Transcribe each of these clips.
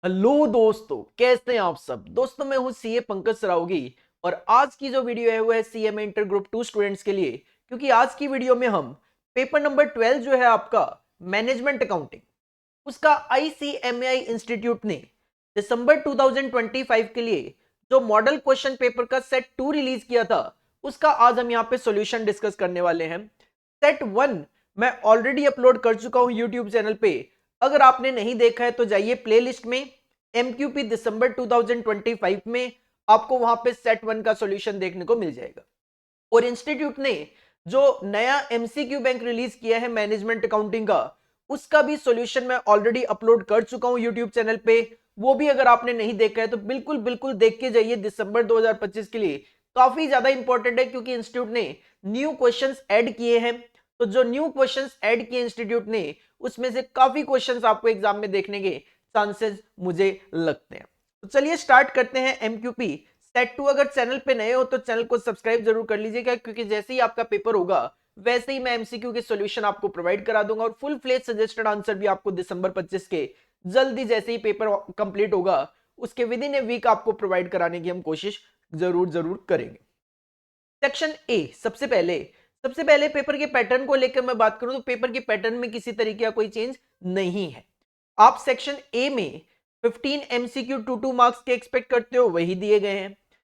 Hello दोस्तों, कैसे हैं आप सब। दोस्तों मैं हूं सीए पंकज सरावगी और आज की जो वीडियो है वो है सीएमए इंटर ग्रुप 2 स्टूडेंट्स के लिए, क्योंकि आज की वीडियो में हम पेपर नंबर 12 जो है आपका मैनेजमेंट अकाउंटिंग, उसका आईसीएमआई इंस्टीट्यूट ने दिसंबर 2025 के लिए जो मॉडल क्वेश्चन पेपर का सेट 2 रिलीज किया था, उसका आज हम यहाँ पे सॉल्यूशन डिस्कस करने वाले हैं। सेट 1 मैं ऑलरेडी अपलोड कर चुका हूं यूट्यूब चैनल पे। अगर आपने नहीं देखा है तो जाइए प्लेलिस्ट में, एमक्यूपी दिसंबर 2025 में आपको वहां पे सेट 1 का सॉल्यूशन देखने को मिल जाएगा। और इंस्टीट्यूट ने जो नया एमसीक्यू बैंक रिलीज किया है मैनेजमेंट अकाउंटिंग का, उसका भी सॉल्यूशन मैं ऑलरेडी अपलोड कर चुका हूं यूट्यूब चैनल पे। वो भी अगर आपने नहीं देखा है तो बिल्कुल बिल्कुल देख के जाइए दिसंबर 2025 के लिए। काफी ज्यादा इंपॉर्टेंट है क्योंकि इंस्टीट्यूट ने न्यू क्वेश्चंस ऐड किए हैं। तो जो न्यू क्वेश्चंस ऐड किए इंस्टीट्यूट ने, उसमें से काफी क्वेश्चंस आपको एग्जाम में देखने के चांसेस मुझे लगते हैं। तो चलिए स्टार्ट करते हैं एमक्यूपी सेट 2। अगर चैनल पे नए हो तो चैनल को सब्सक्राइब जरूर कर लीजिएगा, क्योंकि जैसे ही आपका पेपर होगा वैसे ही मैं एमसीक्यू के सॉल्यूशन आपको प्रोवाइड करा दूंगा और फुल फ्लेज सजेस्टेड आंसर भी आपको दिसंबर 25 के जल्दी जैसे ही पेपर कंप्लीट होगा उसके विद इन ए वीक आपको प्रोवाइड कराने की हम कोशिश जरूर जरूर करेंगे। सेक्शन ए, सबसे पहले पेपर के पैटर्न को लेकर मैं बात करूं तो पेपर के पैटर्न में किसी तरीके का कोई चेंज नहीं है। आप सेक्शन ए में 15 एमसीक्यू 2 मार्क्स के एक्सपेक्ट करते हो, वही दिए गए हैं।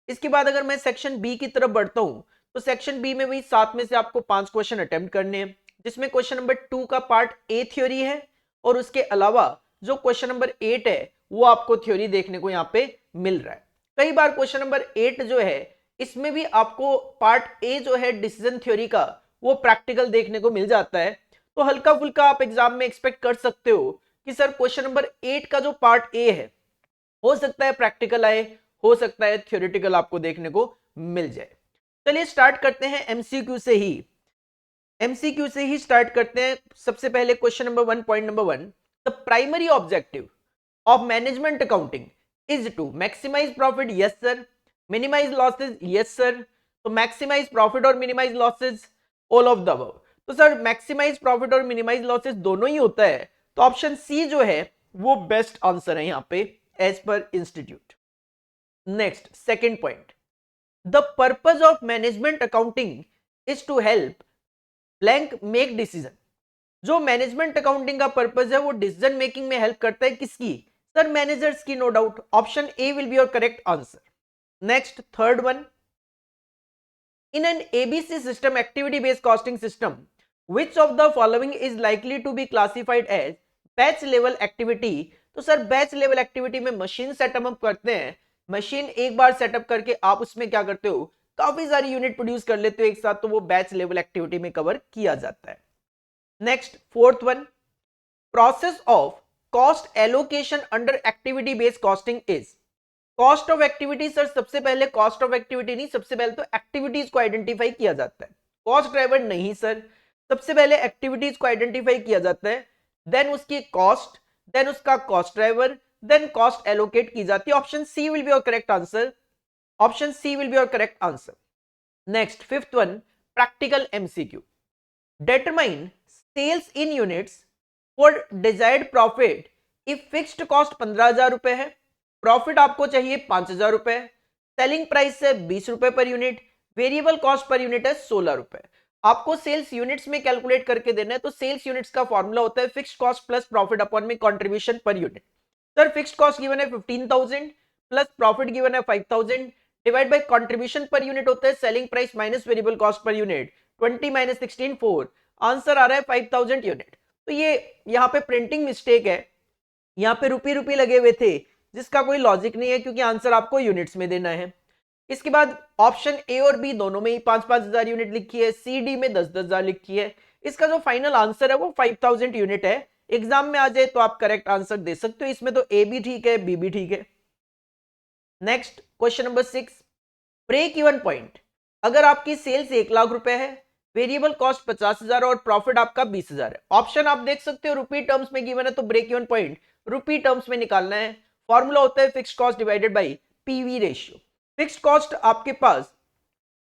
इसके बाद अगर मैं सेक्शन बी की तरफ बढ़ता हूं तो सेक्शन बी में वही 7 में से आपको 5 क्वेश्चन अटेम्प्ट करने हैं, जिसमें क्वेश्चन नंबर 2 का पार्ट ए थ्योरी है और उसके अलावा जो क्वेश्चन नंबर 8 है वो आपको थ्योरी देखने को यहाँ पे मिल रहा है। कई बार क्वेश्चन नंबर 8 जो है इसमें भी आपको पार्ट ए जो है डिसीजन थ्योरी का वो प्रैक्टिकल देखने को मिल जाता है। तो हल्का फुल्का आप एग्जाम में एक्सपेक्ट कर सकते हो कि सर क्वेश्चन नंबर 8 का जो पार्ट ए है हो सकता है प्रैक्टिकल आए, हो सकता है थ्योरेटिकल आपको देखने को मिल जाए। चलिए स्टार्ट करते हैं एमसीक्यू से ही स्टार्ट करते हैं। सबसे पहले question number 1, point number 1, the primary objective of management accounting is to maximise profit, yes sir. Minimise losses, yes sir. तो मैक्सिमाइज प्रॉफिट और minimise losses, all of the above. तो सर मैक्सिमाइज प्रॉफिट और minimise losses दोनों ही होता है, तो option C जो है वो बेस्ट आंसर है यहां पे as per institute. Next, second point, the purpose of management accounting is to help blank make decision. जो मैनेजमेंट अकाउंटिंग का पर्पज है वो डिसीजन मेकिंग में हेल्प करता है, किसकी? सर मैनेजर्स की, no doubt. Option A will be your correct answer. Next, third one, in an ABC system, activity based costing system, which of the following is likely to be classified as batch level activity? तो sir batch level activity में machine setup हम करते हैं। Machine एक बार setup करके आप उसमें क्या करते हो, काफी सारी यूनिट प्रोड्यूस कर लेते हो एक साथ, तो वो बैच लेवल एक्टिविटी में कवर किया जाता है। Next, fourth one, process of cost allocation under activity based costing is. Cost of activity, sir सबसे पहले कॉस्ट ऑफ एक्टिविटी नहीं, सबसे पहले तो एक्टिविटीज को आइडेंटिफाई किया जाता है, कॉस्ट ड्राइवर नहीं सर। सबसे पहले एक्टिविटीज को आइडेंटिफाई किया जाता है, देन उसकी कॉस्ट, देन उसका cost driver, then cost allocate की जाती है। Option C will be your correct answer. Option C will be your correct answer. Next, fifth one, practical MCQ, determine sales in units for desired profit if fixed cost 15,000 रुपए है, profit आपको चाहिए 5,000 रुपए, selling price है 20 रुपए per unit, variable cost per unit है 16 रुपए। आपको सेल्स यूनिट्स में कैलकुलेट करके देना है, तो सेल्स यूनिट्स का फॉर्मूला होता है fixed cost plus profit upon में contribution per unit. Sir fixed cost given है 15,000 प्लस प्रॉफिट गिवन है 5,000 divide by contribution per unit होता है selling price minus variable cost per unit, 20 minus 16 4, answer आ रहा है 5,000 यूनिट। तो ये यहाँ पे प्रिंटिंग मिस्टेक है, यहाँ पे रुपी लगे हुए थे जिसका कोई लॉजिक नहीं है, क्योंकि आंसर आपको यूनिट्स में देना है। इसके बाद ऑप्शन ए और बी दोनों में ही 5-5 हजार यूनिट लिखी है, सी डी में 10-10 हजार लिखी है। इसका जो फाइनल आंसर है वो 5,000 यूनिट है। एग्जाम में आ जाए तो आप करेक्ट आंसर दे सकते हो, इसमें तो ए भी ठीक है बी भी ठीक है। Next, question number 6, break even point, अगर आपकी सेल्स 1 लाख रुपए है, वेरिएबल कॉस्ट 50,000 और प्रॉफिट आपका 20,000 है। ऑप्शन आप देख सकते हो रुपी टर्म्स में गिवन है, तो break even point rupee terms में निकालना है। फॉर्मूला होता है fixed cost divided by PV ratio. Fixed cost आपके पास,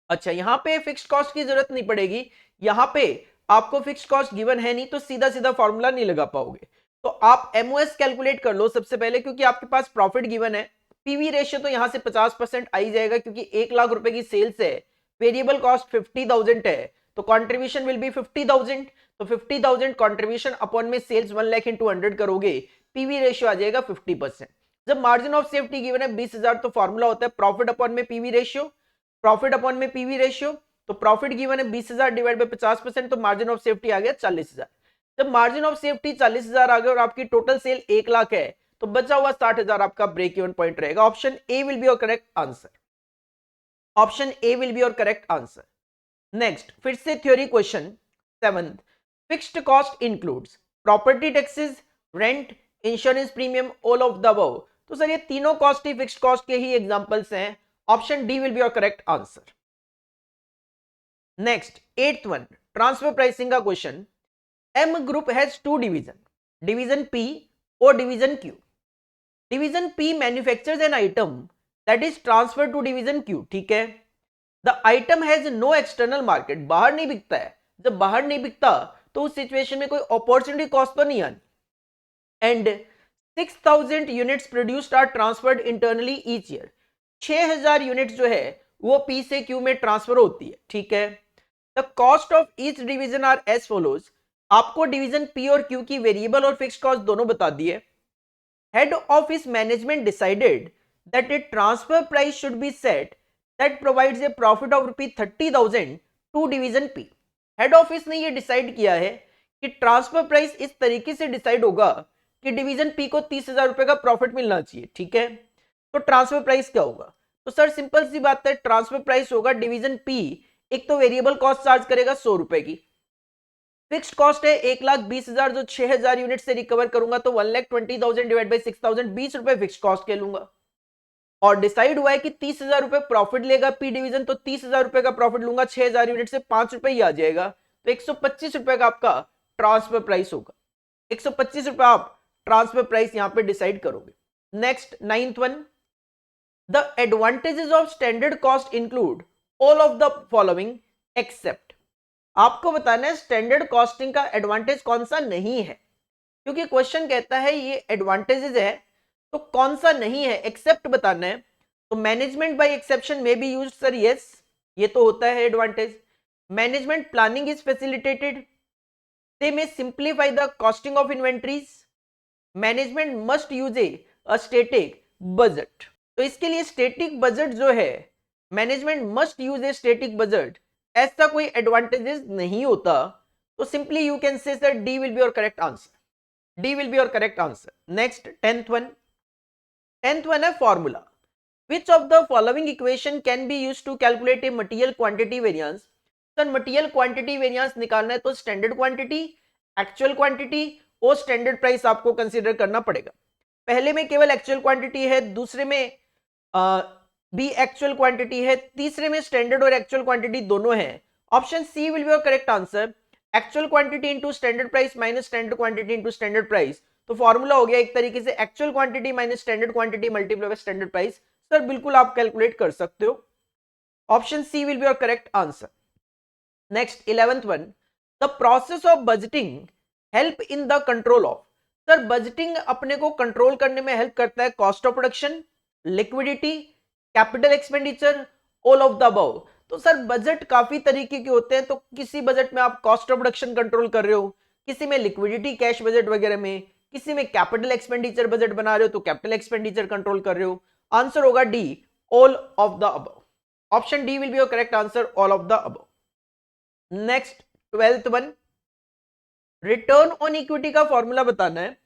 अच्छा यहां पे फिक्स्ड कॉस्ट की जरूरत नहीं पड़ेगी, यहां पे आपको फिक्स्ड कॉस्ट गिवन है नहीं, तो सीधा सीधा फॉर्मूला नहीं लगा पाओगे। तो आप एमओएस कैलकुलेट कर लो सबसे पहले, क्योंकि आपके पास प्रॉफिट गिवन है। पीवी रेशियो तो यहां से 50% आ ही जाएगा, क्योंकि 1 लाख रुपए की सेल्स है, वेरिएबल कॉस्ट 50,000 है, तो कॉन्ट्रीब्यूशन विल बी 50,000। तो 50,000 कॉन्ट्रीब्यूशन अपॉन में सेल्स 1 लाख इंटू 100 करोगे, पीवी रेशियो आ जाएगा 50%। जब मार्जिन ऑफ सेफ्टी गिवन है 20,000, तो फॉर्मूला होता है प्रॉफिट अपॉन में पीवी रेशियो, प्रॉफिट अपॉन में पीवी रेशियो। तो प्रॉफिट गिवन है 20,000 डिवाइड बाय 50%, तो मार्जिन ऑफ सेफ्टी आ गया 40,000। जब मार्जिन ऑफ सेफ्टी 40,000 आ गया और आपकी टोटल सेल 1 लाख है, तो बचा हुआ 60,000 आपका ब्रेक इवन पॉइंट रहेगा। Option A will be your correct answer. Option A will be your correct answer. Next, फिर से theory question 7th, fixed cost includes property taxes, rent, insurance premium, all of the above. तो sir ये तीनों cost ही fixed cost के ही examples हैं। Option D will be your correct answer. Next 8th one, transfer pricing का question. M group has to division, division P और division Q. Division P manufactures an item that is transfer to division Q, ठीक है। The item has no external market, बाहर नहीं बिकता है। जब बाहर नहीं बिकता तो उस सिचुएशन में कोई अपॉर्चुनिटी कॉस्ट तो नहीं आनी। And 6,000 units produced are transferred internally each year. 6,000 units जो है वो पी से क्यू में ट्रांसफर होती है, ठीक है। The cost of each division are as follows. आपको डिवीजन पी और क्यू की वेरिएबल और फिक्स्ड कॉस्ट दोनों बता दिए। Head office management decided that a transfer price should be set that provides a profit of ₹30,000 to division P. Head office ने यह decide किया है कि ट्रांसफर प्राइस इस तरीके से डिसाइड होगा कि डिवीजन पी को 30,000 रुपए का प्रॉफिट मिलना चाहिए, ठीक है। तो ट्रांसफर प्राइस क्या होगा? तो सर सिंपल सी बात है, ट्रांसफर प्राइस होगा डिवीजन पी, एक तो वेरिएबल कॉस्ट चार्ज करेगा 100 रुपए की, फिक्स्ड कॉस्ट है 1,20,000, जो 6,000 यूनिट से रिकवर करूंगा तो 1,20,000 डिवाइड बाई 6,000, 20 रुपए फिक्स्ड कॉस्ट के लूंगा। और डिसाइड हुआ है कि 30,000 रुपए प्रॉफिट लेगा पी डिवीजन, तो 30,000 रुपए का प्रॉफिट लूंगा, 6,000 यूनिट से 5 रुपए ही आ जाएगा, तो 125 रुपए का आपका ट्रांसफर प्राइस होगा। 125 रुपए आप ट्रांसफर प्राइस यहां पे डिसाइड करोगे। Next 9th one, the advantages of standard cost include all of the following except. आपको बताना है स्टैंडर्ड कॉस्टिंग का एडवांटेज कौन सा नहीं है, क्योंकि क्वेश्चन कहता है ये एडवांटेजेस है तो कौन सा नहीं है, एक्सेप्ट बताना है। तो मैनेजमेंट बाय एक्सेप्शन में बी यूज्ड, सर यस, ये तो होता है advantage. Management planning is facilitated, they may simplify the costing of inventories, management must use a static budget. तो इसके लिए स्टैटिक बजट जो है, management must use a static budget, ऐसा कोई एडवांटेजेस नहीं होता। तो simply you can say sir D will be your correct answer. D will be your correct answer. Next 10th one है formula. Which of the following equation can be used to calculate a material quantity variance. Sir material quantity variance निकालना है तो standard quantity, actual quantity और standard price आपको consider करना पड़ेगा। पहले में केवल एक्चुअल क्वांटिटी है, दूसरे में भी एक्चुअल क्वांटिटी है, तीसरे में स्टैंडर्ड और एक्चुअल क्वांटिटी दोनों है। Option C will be your correct answer. Actual quantity into standard price minus standard quantity into standard price, तो फॉर्मूला हो गया एक तरीके से actual quantity minus standard quantity multiply by standard price. Sir बिल्कुल आप कैलकुलेट कर सकते हो। Option C will be your correct answer. Next 11th one, the process of budgeting help in the control of. Sir budgeting अपने को control करने में help करता है cost of production, liquidity, capital expenditure, all of the above. तो sir budget काफी तरीके के होते हैं, तो किसी बजट में आप कॉस्ट ऑफ प्रोडक्शन कंट्रोल कर रहे हो, किसी में लिक्विडिटी कैश बजट वगैरह में, किसी में कैपिटल एक्सपेंडिचर बजट बना रहे हो तो कैपिटल एक्सपेंडिचर कंट्रोल कर रहे हो। आंसर होगा D, all of the above. Option D will be your correct answer, all of the above. Next 12th one, return on equity का फॉर्मूला बताना है।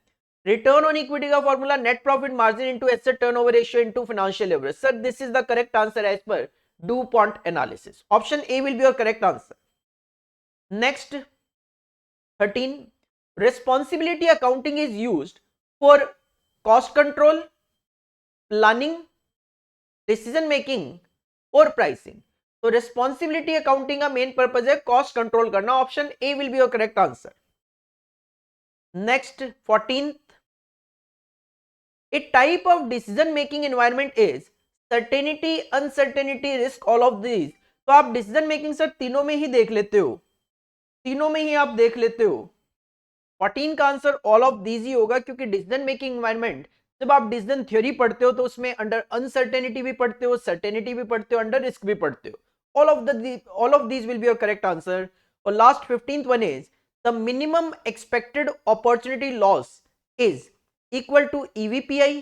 रिटर्न ऑन इक्विटी का formula net profit margin into asset turnover ratio into financial leverage. Sir this is the correct answer as per DuPont analysis. Option A will be your correct answer. Next 13, responsibility accounting is used for cost control, planning, decision making और pricing। तो responsibility accounting का main purpose है cost control करना। Option A will be your correct answer. Next 14th, a type of decision making environment is certainty, uncertainty, risk, all of these। तो आप decision making sir तीनों में ही देख लेते हो, तीनों में ही आप देख लेते हो। 14 का आंसर ऑल ऑफ दीज ही होगा, क्योंकि डिसीजन मेकिंग एनवायरनमेंट, जब आप डिसीजन थ्योरी पढ़ते हो तो उसमें अंडर अनसर्टेनिटी भी पढ़ते हो, सर्टेनिटी भी पढ़ते हो, अंडर रिस्क भी पढ़ते हो. All of these will be your correct answer. और last 15th one is the minimum expected opportunity loss is equal to EVPI,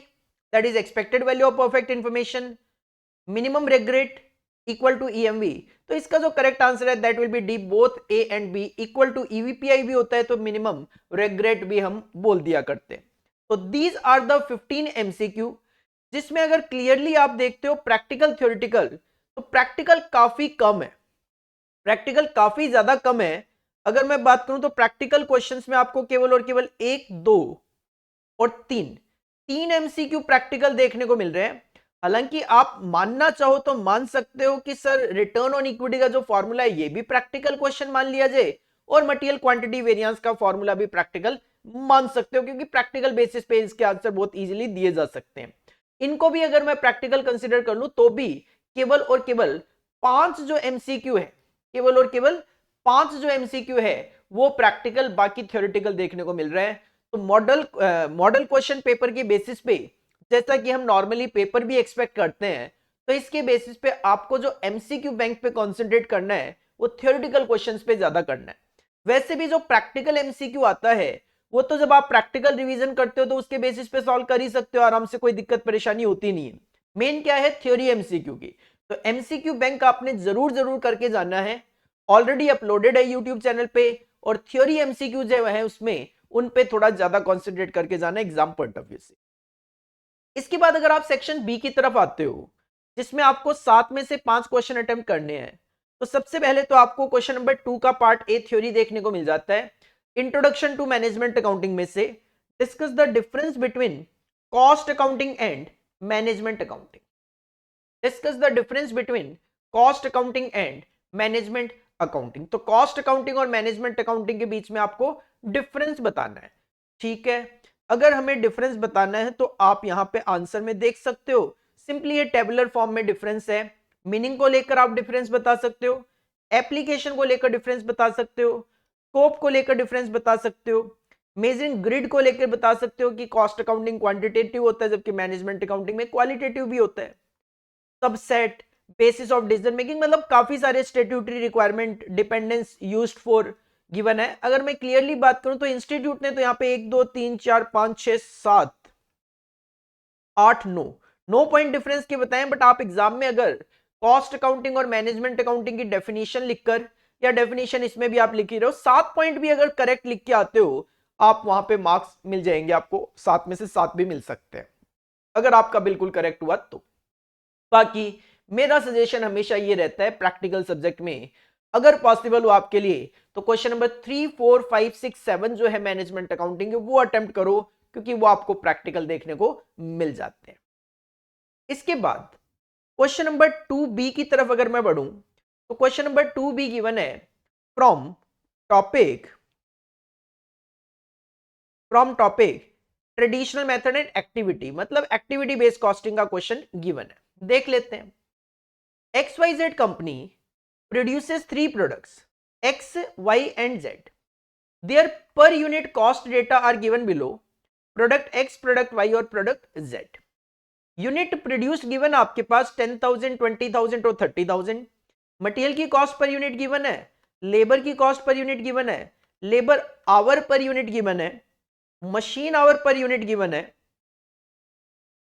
that is expected value of perfect information, minimum regret equal to EMV. तो इसका जो correct answer है that will be D, both A and B equal to EVPI भी होता है तो minimum regret भी हम बोल दिया करते हैं. तो दीज आर द 15 MCQ, जिसमें अगर क्लियरली आप देखते हो प्रैक्टिकल थ्योरेटिकल, तो प्रैक्टिकल काफी कम है, प्रैक्टिकल काफी ज्यादा कम है. अगर मैं बात करूं तो प्रैक्टिकल क्वेश्चंस में आपको केवल और केवल 1, 2 और 3 MCQ प्रैक्टिकल देखने को मिल रहे हैं. हालांकि आप मानना चाहो तो मान सकते हो कि सर रिटर्न ऑन इक्विटी का जो फॉर्मूला है ये भी प्रैक्टिकल क्वेश्चन मान लिया जाए, और मटेरियल क्वांटिटी वेरिएंस का फॉर्मूला भी प्रैक्टिकल मान सकते हो, क्योंकि प्रैक्टिकल बेसिस पे इसके आंसर बहुत इजीली दिए जा सकते हैं. इनको भी अगर मैं प्रैक्टिकल कंसीडर कर लूं तो भी केवल और केवल 5 जो MCQ है, केवल और केवल 5 जो MCQ है वो प्रैक्टिकल, बाकी थ्योरेटिकल देखने को मिल रहे हैं. तो मॉडल क्वेश्चन पेपर के बेसिस पे, जैसा कि हम नॉर्मली पेपर भी एक्सपेक्ट करते हैं, तो इसके बेसिस पे आपको जो MCQ बैंक पे कंसंट्रेट करना है वो थ्योरेटिकल क्वेश्चंस पे ज्यादा करना है. वैसे भी जो प्रैक्टिकल MCQ आता है वो तो जब आप प्रैक्टिकल रिवीजन करते हो तो उसके बेसिस पे सॉल्व कर ही सकते हो आराम से, कोई दिक्कत परेशानी होती नहीं है. मेन क्या है, थ्योरी MCQ की. तो MCQ बैंक आपने जरूर करके जाना है, ऑलरेडी अपलोडेड है यूट्यूब चैनल पे, और थ्योरी MCQ जो है उसमें उन पे थोड़ा ज्यादा कॉन्सेंट्रेट करके जाना एग्जाम पॉइंट ऑफ व्यू से. इसके बाद अगर आप सेक्शन बी की तरफ आते हो, जिसमें आपको 7 में से 5 क्वेश्चन अटेम्प्ट करने हैं, तो सबसे पहले तो आपको क्वेश्चन नंबर 2 का पार्ट ए थ्योरी देखने को मिल जाता है. इंट्रोडक्शन टू मैनेजमेंट अकाउंटिंग में से discuss the difference between cost accounting and management accounting. Discuss the difference between cost accounting and management accounting. तो कॉस्ट अकाउंटिंग और मैनेजमेंट अकाउंटिंग के बीच में आपको डिफरेंस बताना है. ठीक है, अगर हमें डिफरेंस बताना है तो आप यहां पे आंसर में देख सकते हो, सिंपली ये टेबुलर फॉर्म में डिफरेंस है. मीनिंग को लेकर आप डिफरेंस बता सकते हो, एप्लीकेशन को लेकर डिफरेंस बता सकते हो, स्कोप को लेकर डिफरेंस बता सकते हो, मेजरिंग ग्रिड को लेकर बता सकते हो कि कॉस्ट अकाउंटिंग क्वांटिटेटिव होता है जबकि मैनेजमेंट अकाउंटिंग में क्वालिटेटिव भी होता है. Subset, basis of decision making, मतलब काफी सारे statutory requirement, dependence used for given है. अगर मैं क्लियरली बात करूं तो इंस्टीट्यूट ने तो यहाँ पे 1 2 3 4 5 6 7 8 9 पॉइंट डिफरेंस के बताएं, बट आप एग्जाम में अगर कॉस्ट अकाउंटिंग और मैनेजमेंट अकाउंटिंग की डेफिनेशन लिखकर, या डेफिनेशन इसमें भी आप लिख ही रहे हो, 7 पॉइंट भी अगर करेक्ट लिख के आते हो, आप वहां पे मार्क्स मिल जाएंगे, आपको 7 में से 7 भी मिल सकते हैं अगर आपका बिल्कुल करेक्ट हुआ तो. बाकी मेरा सजेशन हमेशा ये रहता है प्रैक्टिकल सब्जेक्ट में अगर पॉसिबल हो आपके लिए तो क्वेश्चन नंबर 3 4 5 6 7 जो है मैनेजमेंट अकाउंटिंग के वो अटेम्प्ट करो, क्योंकि वो आपको प्रैक्टिकल देखने को मिल जाते हैं. इसके बाद क्वेश्चन नंबर 2B की तरफ अगर मैं बढ़ूं तो क्वेश्चन नंबर 2B गिवन है from topic traditional method and activity, मतलब एक्टिविटी बेस्ड कॉस्टिंग का क्वेश्चन गिवन है. देख लेते हैं. XYZ company produces 3 products X, Y and Z. Their per unit cost data are given below. Product X, product Y और product Z. Unit produce given आपके पास 10,000, 20,000 और 30,000. Material की cost per unit given है, labour की cost per unit given है, labour hour per unit given है, machine hour per unit given है.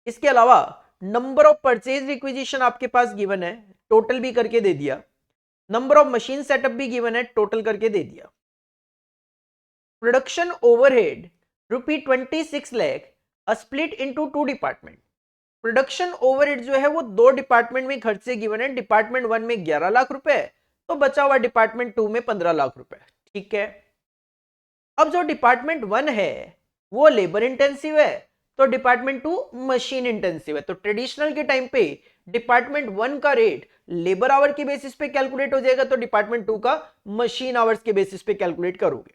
इसके अलावा नंबर ऑफ परचेज रिक्विजिशन आपके पास गिवन है, टोटल भी करके दे दिया. नंबर ऑफ मशीन सेटअप भी गिवन है, टोटल करके दे दिया. Production overhead ₹26 lakh split into 2 department. Production overhead जो है वो 2 डिपार्टमेंट में खर्चे गिवन है. डिपार्टमेंट 1 में 11 लाख रुपए, तो बचा हुआ डिपार्टमेंट 2 में 15 लाख रुपए. ठीक है, अब जो डिपार्टमेंट 1 है वो लेबर इंटेंसिव है, तो डिपार्टमेंट 2 मशीन इंटेंसिव है. तो ट्रेडिशनल के टाइम पे डिपार्टमेंट 1 का रेट लेबर आवर के बेसिस पे कैलकुलेट हो जाएगा, तो डिपार्टमेंट 2 का मशीन आवर्स के बेसिस पे कैलकुलेट करोगे.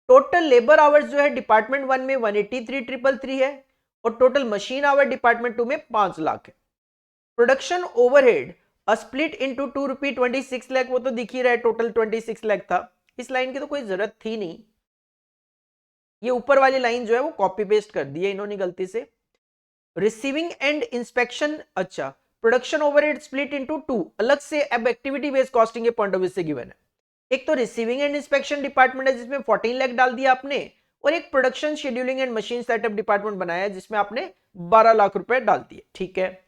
टोटल लेबर आवर्स जो है डिपार्टमेंट 1 में 183,333 है, और टोटल मशीन आवर डिपार्टमेंट 2 में 5 लाख है. Production overhead split into ₹26 lakh, वो तो दिख ही रहा है, टोटल 26 लाख था. इस लाइन की तो कोई जरूरत थी नहीं. ये ऊपर वाली लाइन जो है वो कॉपी पेस्ट कर दी है इन्होंने गलती से। रिसीविंग एंड इंस्पेक्शन, अच्छा production overhead split into two, अलग से अब एक्टिविटी बेस्ड कॉस्टिंग के पॉइंट ऑफ व्यू से गिवन है। एक तो रिसीविंग एंड इंस्पेक्शन डिपार्टमेंट है जिसमें 14 लाख डाल दिया आपने, और एक production scheduling and machine setup department बनाया जिसमें आपने 12 लाख रुपए डाल दिए। ठीक है,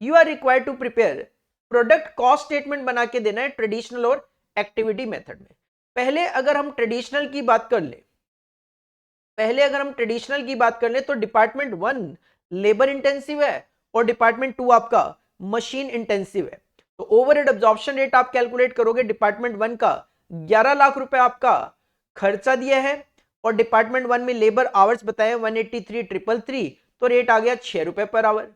you are required to prepare product cost statement बना के देना है ट्रेडिशनल और एक्टिविटी मेथड में। पहले अगर हम ट्रेडिशनल की बात कर ले, तो डिपार्टमेंट 1 लेबर इंटेंसिव है और डिपार्टमेंट 2 आपका मशीन इंटेंसिव है। तो ओवरहेड अब्जॉर्प्शन रेट आप कैलकुलेट करोगे, डिपार्टमेंट 1 का 11 लाख रुपए आपका खर्चा दिया है और डिपार्टमेंट 1 में लेबर आवर्स बताए 183,333, तो रेट आ गया 6 रुपए पर आवर।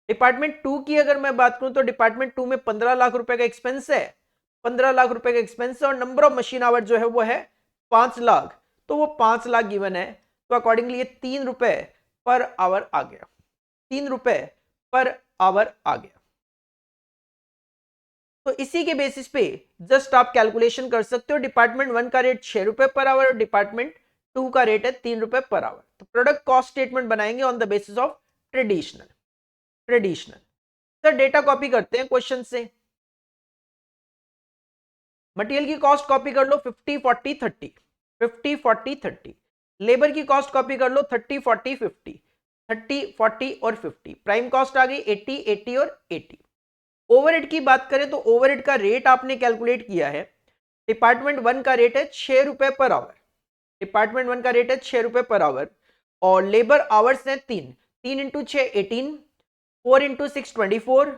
डिपार्टमेंट 2 की अगर मैं बात करूं तो डिपार्टमेंट 2 में 15 लाख रुपए का एक्सपेंस है, 15 लाख रुपए का एक्सपेंस है और नंबर ऑफ मशीन आवर जो है वो है 5 लाख, तो वो 5 लाख गिवन है, तो अकॉर्डिंगली ये 3 रुपए पर आवर आ गया, 3 रुपए पर आवर आ गया। तो इसी के बेसिस पे जस्ट आप कैलकुलेशन कर सकते हो, डिपार्टमेंट 1 का रेट 6 रुपए पर आवर और डिपार्टमेंट 2 का रेट है 3 रुपए पर आवर। तो प्रोडक्ट कॉस्ट स्टेटमेंट बनाएंगे on the basis of traditional. Sir data copy करते हैं क्वेश्चन से। मटेरियल की कॉस्ट कॉपी कर लो 50 40 30, 50 40 30। लेबर की कॉस्ट कॉपी कर लो 30 40 50, 30 40 और 50। प्राइम कॉस्ट आ गई 80 80 और 80। ओवरहेड की बात करें तो ओवरहेड का रेट आपने कैलकुलेट किया है, डिपार्टमेंट 1 का रेट है 6 रुपए पर आवर, डिपार्टमेंट 1 का रेट है 6 रुपए पर आवर और लेबर आवर्स है 3 इंटू 6 18, 4 इंटू 6 24,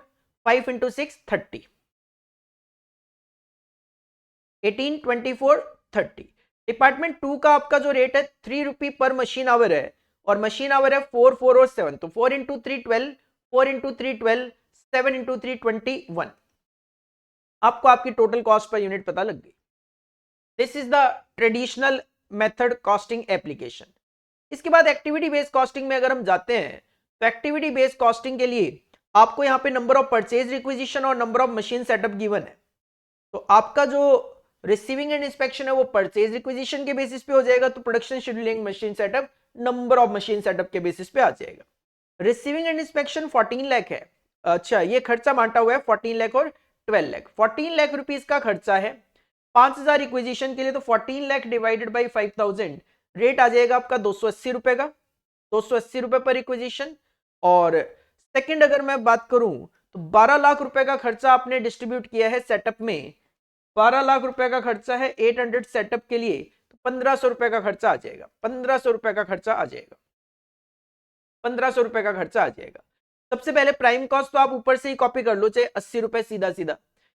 5 इंटू 6 30, 18 24 30। डिपार्टमेंट 2 का आपका जो रेट है 3 रुपी पर मशीन आवर है और मशीन आवर है 4 4 और 7, तो 4 इंटू 3 12, 4 इंटू 3 12, 7 इंटू 3 21। आपको आपकी टोटल कॉस्ट पर यूनिट पता लग गई। This is the traditional method costing application. इसके बाद एक्टिविटी बेस्ड कॉस्टिंग में अगर हम जाते हैं तो एक्टिविटी बेस्ड कॉस्टिंग के लिए आपको यहां पे नंबर ऑफ परचेज रिक्विजिशन और number of machine setup given है। तो आपका जो रिसीविंग एंड इंस्पेक्शन है वो परचेज रिक्विजिशन के बेसिस पे हो जाएगा, तो production scheduling machine setup number of machine setup के बेसिस पे आ जाएगा। रिसीविंग एंड इंस्पेक्शन 14 लाख है, अच्छा ये खर्चा बांटा हुआ है 14 लाख और 12 लाख। 14 लाख रुपीस का खर्चा है, 5000 रिक्विजिशन के लिए, तो 14 लाख डिवाइडेड बाई 5000, रेट आ जाएगा आपका 280 रुपए का, 280 रुपए पर रिक्विजिशन। और सेकंड अगर मैं बात करूं तो 12 लाख रुपए का खर्चा आपने डिस्ट्रीब्यूट किया है सेटअप में, 12 लाख रुपए का खर्चा है 800 सेटअप के लिए, तो 1500 रुपए का खर्चा आ जाएगा, 1500 रुपए का खर्चा आ जाएगा, 1500 रुपए का खर्चा आ जाएगा। सबसे पहले प्राइम कॉस्ट तो आप ऊपर से ही कॉपी कर लो, चाहे 80 रुपए सीधा सीधा।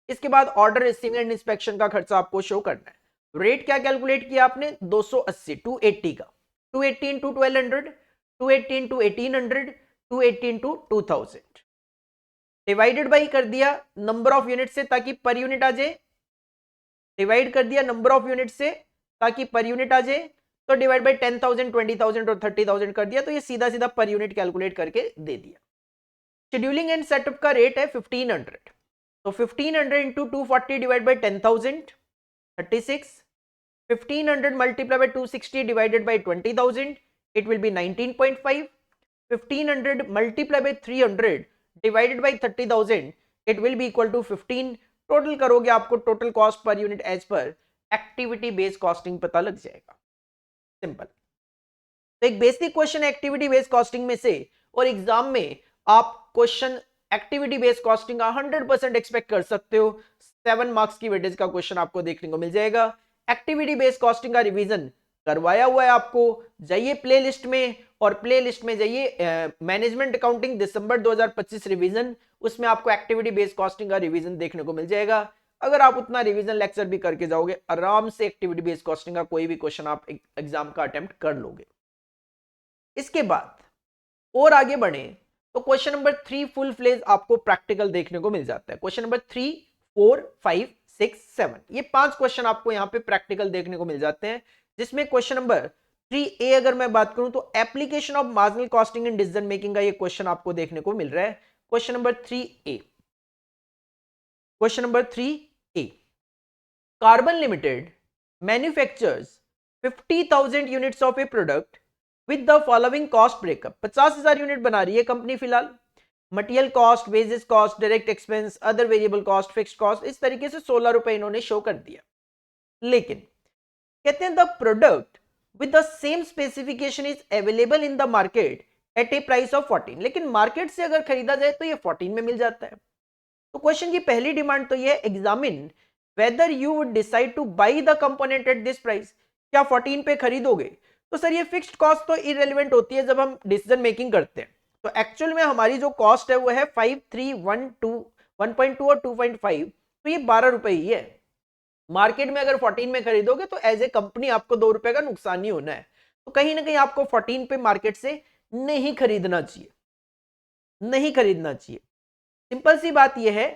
इसके बाद ऑर्डर रिसीविंग एंड इंस्पेक्शन का खर्चा आपको शो करना है। रेट क्या कैलकुलेट किया आपने 280 280 का, 280 into 1200, 280 into 1800, 280 into 2000 divided by कर दिया नंबर ऑफ यूनिट से ताकि पर यूनिट आ जाए, डिवाइड कर दिया नंबर ऑफ यूनिट से ताकि पर यूनिट आ जाए, तो डिवाइड बाई 10,000 20,000 और 30,000 कर दिया, तो ये सीधा सीधा पर यूनिट कैलकुलेट करके दे दिया। शेड्यूलिंग एंड सेटअप का रेट है 1500, तो 1500 into 240 divide by 10,000 36, 1500 multiply by 260 divided by 20,000 it will be 19.5, 1500 multiply by 300 divided by 30,000 it will be equal to 15। Total करोगे आपको total cost per unit as per activity based costing पता लग जाएगा। Simple. तो एक basic question activity based costing में से, और एग्जाम में आप क्वेश्चन एक्टिविटी बेस्ड कॉस्टिंग का 100% एक्सपेक्ट कर सकते हो। 7 मार्क्स की वेटेज का क्वेश्चन आपको देखने को मिल जाएगा। एक्टिविटी बेस्ड कॉस्टिंग का रिवीजन करवाया हुआ है आपको, जाइए प्लेलिस्ट में और प्लेलिस्ट में जाइए मैनेजमेंट अकाउंटिंग दिसंबर 2025 रिवीजन, उसमें आपको एक्टिविटी बेस्ड कॉस्टिंग का रिवीजन देखने को मिल जाएगा। अगर आप उतना रिवीजन लेक्चर भी करके जाओगे आराम से एक्टिविटी बेस्ड कॉस्टिंग का कोई भी क्वेश्चन आप एग्जाम का अटेम्प्ट कर लोगे। इसके बाद और आगे बढ़े तो क्वेश्चन नंबर 3 फुल फ्लेज आपको प्रैक्टिकल देखने को मिल जाता है। क्वेश्चन नंबर 3 4 5 6 7 ये 5 क्वेश्चन आपको यहाँ पे प्रैक्टिकल देखने को मिल जाते हैं, जिसमें क्वेश्चन नंबर 3A अगर मैं बात करूं तो application of marginal costing in decision making का ये क्वेश्चन आपको देखने को मिल रहा है। Question number 3A, question number 3A, carbon limited manufactures 50,000 units of a product with the following cost breakup. 50,000 unit बना रही है कंपनी फिलहाल, material cost, wages cost, direct expense, other variable cost, fixed cost, इस तरीके से 16 रुपए इन्होंने show कर दिया। लेकिन कहते हैं the product with the same specification is available in the market at a price of 14। लेकिन मार्केट से अगर खरीदा जाए तो ये 14 में मिल जाता है। तो क्वेश्चन की पहली डिमांड तो ये, examine whether you would decide two by the component at this price. क्या 14 पे खरीदोगे? तो सर ये फिक्स्ड कॉस्ट तो इररिलेवेंट होती है जब हम डिसीजन मेकिंग करते हैं। तो एक्चुअल में हमारी जो कॉस्ट है वो है 5312 1.2 और 2.5, तो ये 12 रुपए ही है। मार्केट में अगर 14 में खरीदोगे तो एज ए कंपनी आपको 2 रुपए का नुकसान ही होना है। तो कहीं ना कहीं आपको 14 पे मार्केट से नहीं खरीदना चाहिए, नहीं खरीदना चाहिए। सिंपल सी बात यह है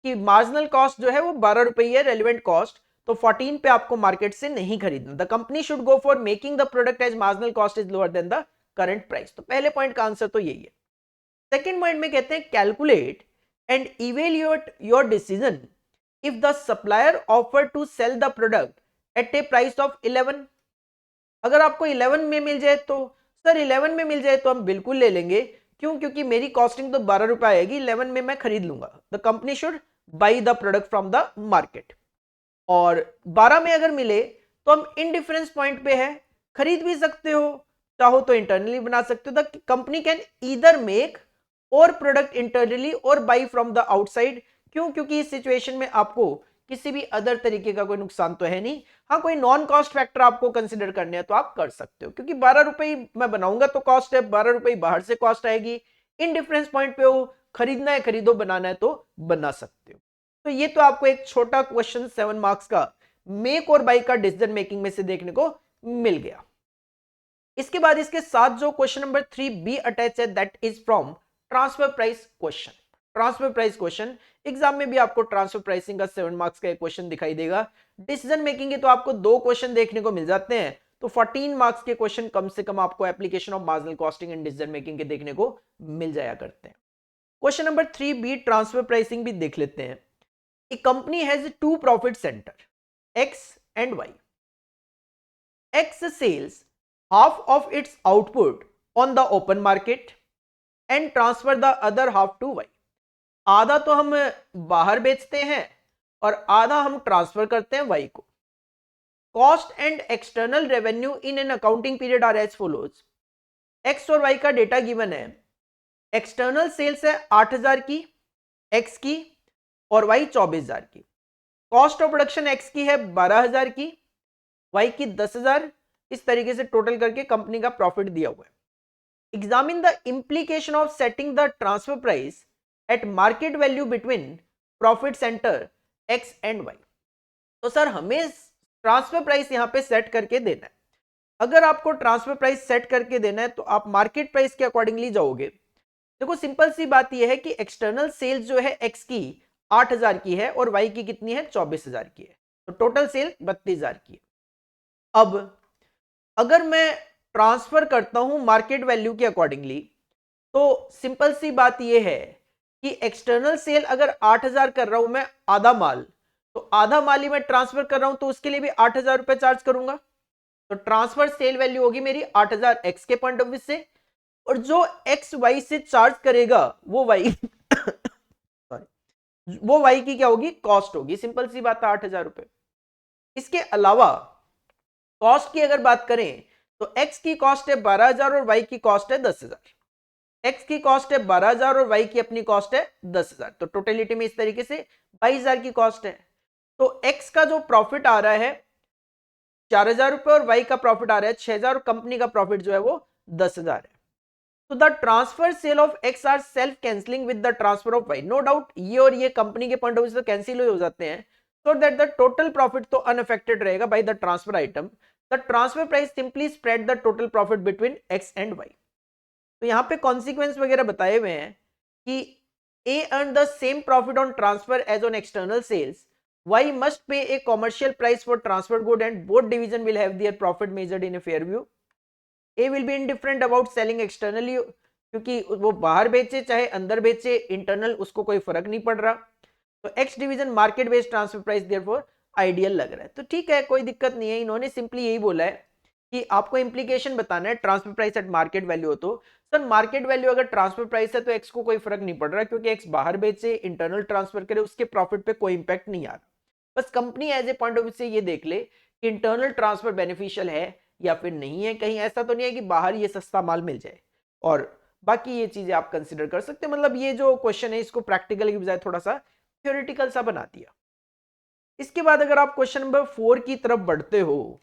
कि मार्जिनल कॉस्ट जो है वो 12 रुपए है, रेलिवेंट कॉस्ट, तो 14 पे आपको मार्केट से नहीं खरीदना। The company should go for making the product as marginal cost is lower than the current price. तो पहले पॉइंट का आंसर तो यही है। सेकेंड पॉइंट में कहते हैं calculate and evaluate your decision if the supplier offer to sell the product at a price of 11। अगर आपको 11 में मिल जाए तो सर 11 में मिल जाए तो हम बिल्कुल ले लेंगे। क्यों? क्योंकि मेरी कॉस्टिंग तो 12 रुपए आएगी, 11 में मैं खरीद लूंगा। The company should by the product from the market. और 12 में अगर मिले तो हम इनडिफरेंस पॉइंट पे है, खरीद भी सकते हो, चाहो तो इंटरनली बना सकते हो। The company can either make और प्रोडक्ट इंटरनली और बाई फ्रॉम द आउटसाइड। क्यों? क्योंकि इस सिचुएशन में आपको किसी भी अदर तरीके का कोई नुकसान तो है नहीं। हाँ, कोई नॉन कॉस्ट फैक्टर आपको कंसिडर करने हैं तो आप कर सकते हो, क्योंकि 12 रुपए मैं बनाऊंगा तो कॉस्ट है, 12 रुपए बाहर से कॉस्ट आएगी। इन डिफरेंस पॉइंट पे हो, खरीदना है खरीदो, बनाना है तो बना सकते हो। तो ये तो आपको एक छोटा क्वेश्चन 7 मार्क्स का मेक और बाई का डिसीजन मेकिंग में से देखने को मिल गया। इसके बाद इसके साथ जो क्वेश्चन नंबर 3B अटैच है, that is from transfer price question. Transfer price question exam में भी आपको ट्रांसफर प्राइसिंग का 7 मार्क्स का एक क्वेश्चन दिखाई देगा। डिसीजन मेकिंग के तो आपको 2 क्वेश्चन देखने को मिल जाते हैं, तो 14 मार्क्स के क्वेश्चन कम से कम आपको application of marginal costing and decision making के देखने को मिल जाया करते हैं। Question number 3B transfer pricing भी देख लेते हैं। A company has 2 profit centre X and Y. X sells half of its output on the open market and transfer the other half to Y. आधा तो हम बाहर बेचते हैं और आधा हम ट्रांसफर करते हैं Y को। Cost and external revenue in an accounting period are as follows. X और Y का डेटा गिवन है। एक्सटर्नल सेल्स है 8,000 की X की और Y 24,000 की। कॉस्ट ऑफ प्रोडक्शन X की है 12,000 की, Y की 10,000। इस तरीके से टोटल करके कंपनी का प्रॉफिट दिया हुआ है। Examine the implication of setting the transfer price at market value between profit centre X and Y। तो सर हमें ट्रांसफर प्राइस यहां पे सेट करके देना है। अगर आपको ट्रांसफर प्राइस सेट करके देना है तो आप मार्केट प्राइस के अकॉर्डिंगली जाओगे। देखो सिंपल सी बात यह है कि एक्सटर्नल सेल्स जो है X की 8,000 की है और Y की कितनी है? 24,000 की है। तो टोटल सेल 32,000 की है। अब अगर मैं ट्रांसफर करता हूं मार्केट वैल्यू के अकॉर्डिंगली, तो सिंपल सी बात यह है कि एक्सटर्नल सेल अगर 8,000 कर रहा हूं मैं आधा माल, तो आधा माल ही मैं ट्रांसफर कर रहा हूं, तो उसके लिए भी 8,000 रुपए चार्ज करूंगा। तो ट्रांसफर सेल वैल्यू होगी मेरी 8,000 X के पॉइंट ऑफ व्यू से, और जो X Y से चार्ज करेगा वो Y वो Y की क्या होगी? कॉस्ट होगी। सिंपल सी बात है, 8,000 रुपए। इसके अलावा कॉस्ट की अगर बात करें तो X की कॉस्ट है 12,000 और Y की कॉस्ट है 10,000। X की कॉस्ट है 12,000 और Y की अपनी कॉस्ट है 10,000। तो टोटलिटी में इस तरीके से 22,000 की कॉस्ट है। तो X का जो प्रॉफिट आ रहा है 4,000 रुपए और Y का प्रॉफिट आ रहा है 6,000 और कंपनी का प्रॉफिट जो है वो 10,000 है। तो the transfer sale of X are self cancelling with the transfer of Y। No doubt ये और ये कंपनी के पॉइंट ऑफ व्यू से कैंसिल हो जाते हैं, so that the total profit तो unaffected रहेगा by the transfer item. The transfer price simply spread the total profit between X and Y. तो यहाँ पे consequence वगैरह बताए हुए हैं कि A earned the same profit on transfer as on external sales. Y must pay a commercial price for transferred good and both division will have their profit measured in a fair view. A will be indifferent about selling externally, क्योंकि वो बाहर बेचे चाहे अंदर बेचे, internal उसको कोई फर्क नहीं पड़ रहा। तो X division market based transfer price therefore ideal लग रहा है। तो ठीक है, कोई दिक्कत नहीं है। इन्होंने सिंपली यही बोला है कि आपको इंप्लीकेशन बताना है transfer price at market value हो तो सर मार्केट वैल्यू अगर ट्रांसफर प्राइस है तो एक्स को कोई फर्क नहीं पड़ रहा क्योंकि एक्स बाहर बेचे इंटरनल ट्रांसफर करे उसके प्रॉफिट पे कोई इंपैक्ट नहीं आ रहा। बस company as a point of view से ये देख ले कि इंटरनल ट्रांसफर बेनिफिशियल है या फिर नहीं है, कहीं ऐसा तो नहीं है कि बाहर ये सस्ता माल मिल जाए। और बाकी ये चीजें आप कंसिडर कर सकते हैं। मतलब ये जो क्वेश्चन है इसको प्रैक्टिकल की बजाय थोड़ा सा थ्योरेटिकल सा बना दिया। इसके बाद अगर आप क्वेश्चन नंबर 4 की तरफ बढ़ते हो,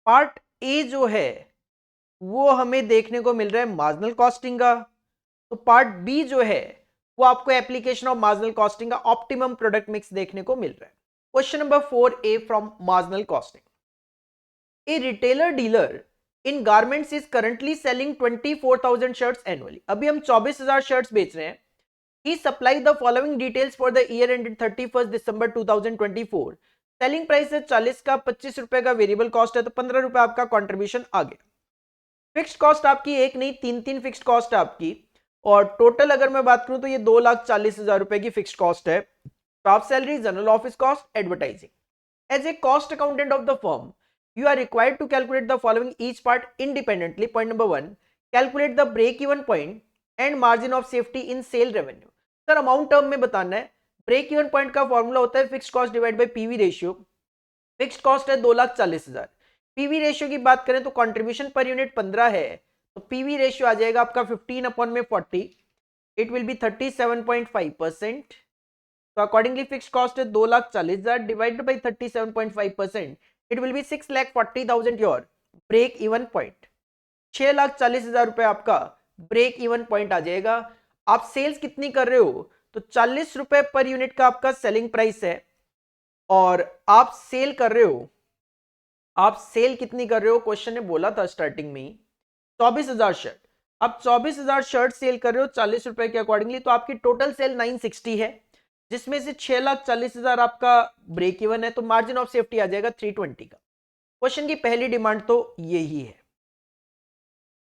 पार्ट ए जो है वो हमें देखने को मिल रहा है मार्जिनल कॉस्टिंग का, तो पार्ट बी जो है वो आपको एप्लीकेशन ऑफ मार्जिनल कॉस्टिंग का ऑप्टिमम प्रोडक्ट मिक्स देखने को मिल रहा है। Question number 4A from marginal costing, A retailer dealer in garments is currently selling 24,000 shirts annually. अभी हम 24,000 शर्ट्स बेच रहे हैं। He supplied the following details for the year ended 31st December 2024. Selling price है 40 का, 25 रुपए का वेरिएबल कॉस्ट है तो 15 रुपए आपका कंट्रीब्यूशन आ गया। फिक्स्ड कॉस्ट आपकी एक नहीं तीन फिक्स्ड कॉस्ट है आपकी, और टोटल अगर मैं बात करूं तो ये 2,40,000 रुपए की फिक्स्ड कॉस्ट है। Staff salary, general office cost, advertising. As a cost accountant of the firm you are required to calculate the following each part independently. Point number 1, calculate the break even point and margin of safety in sale revenue. Sir amount term में बताना है। Break even point का formula होता है fixed cost divide by PV ratio. Fixed cost है 2,40,000, PV ratio की बात करें तो कंट्रीब्यूशन पर यूनिट 15 है, तो पीवी रेशियो आ जाएगा आपका 15/40, इट विल बी 37.5%। तो अकॉर्डिंगली फिक्स्ड कॉस्ट है 2,40,000 divided by 37.5%, it will be 6,40,000 your break even point. 6,40,000 रुपए आपका ब्रेक इवन पॉइंट आ जाएगा। आप सेल्स कितनी कर रहे हो तो 40 रुपए पर यूनिट का आपका सेलिंग प्राइस है, और आप सेल कर रहे हो, आप सेल कितनी कर रहे हो, क्वेश्चन ने बोला था स्टार्टिंग में 24,000 शर्ट। आप 24,000 शर्ट सेल कर रहे हो 40 रुपए के अकॉर्डिंगली, तो आपकी टोटल सेल 960 है, जिसमें से 6,40,000 आपका ब्रेक इवन है, तो मार्जिन ऑफ सेफ्टी आ जाएगा 320 का। क्वेश्चन की पहली डिमांड तो यही है।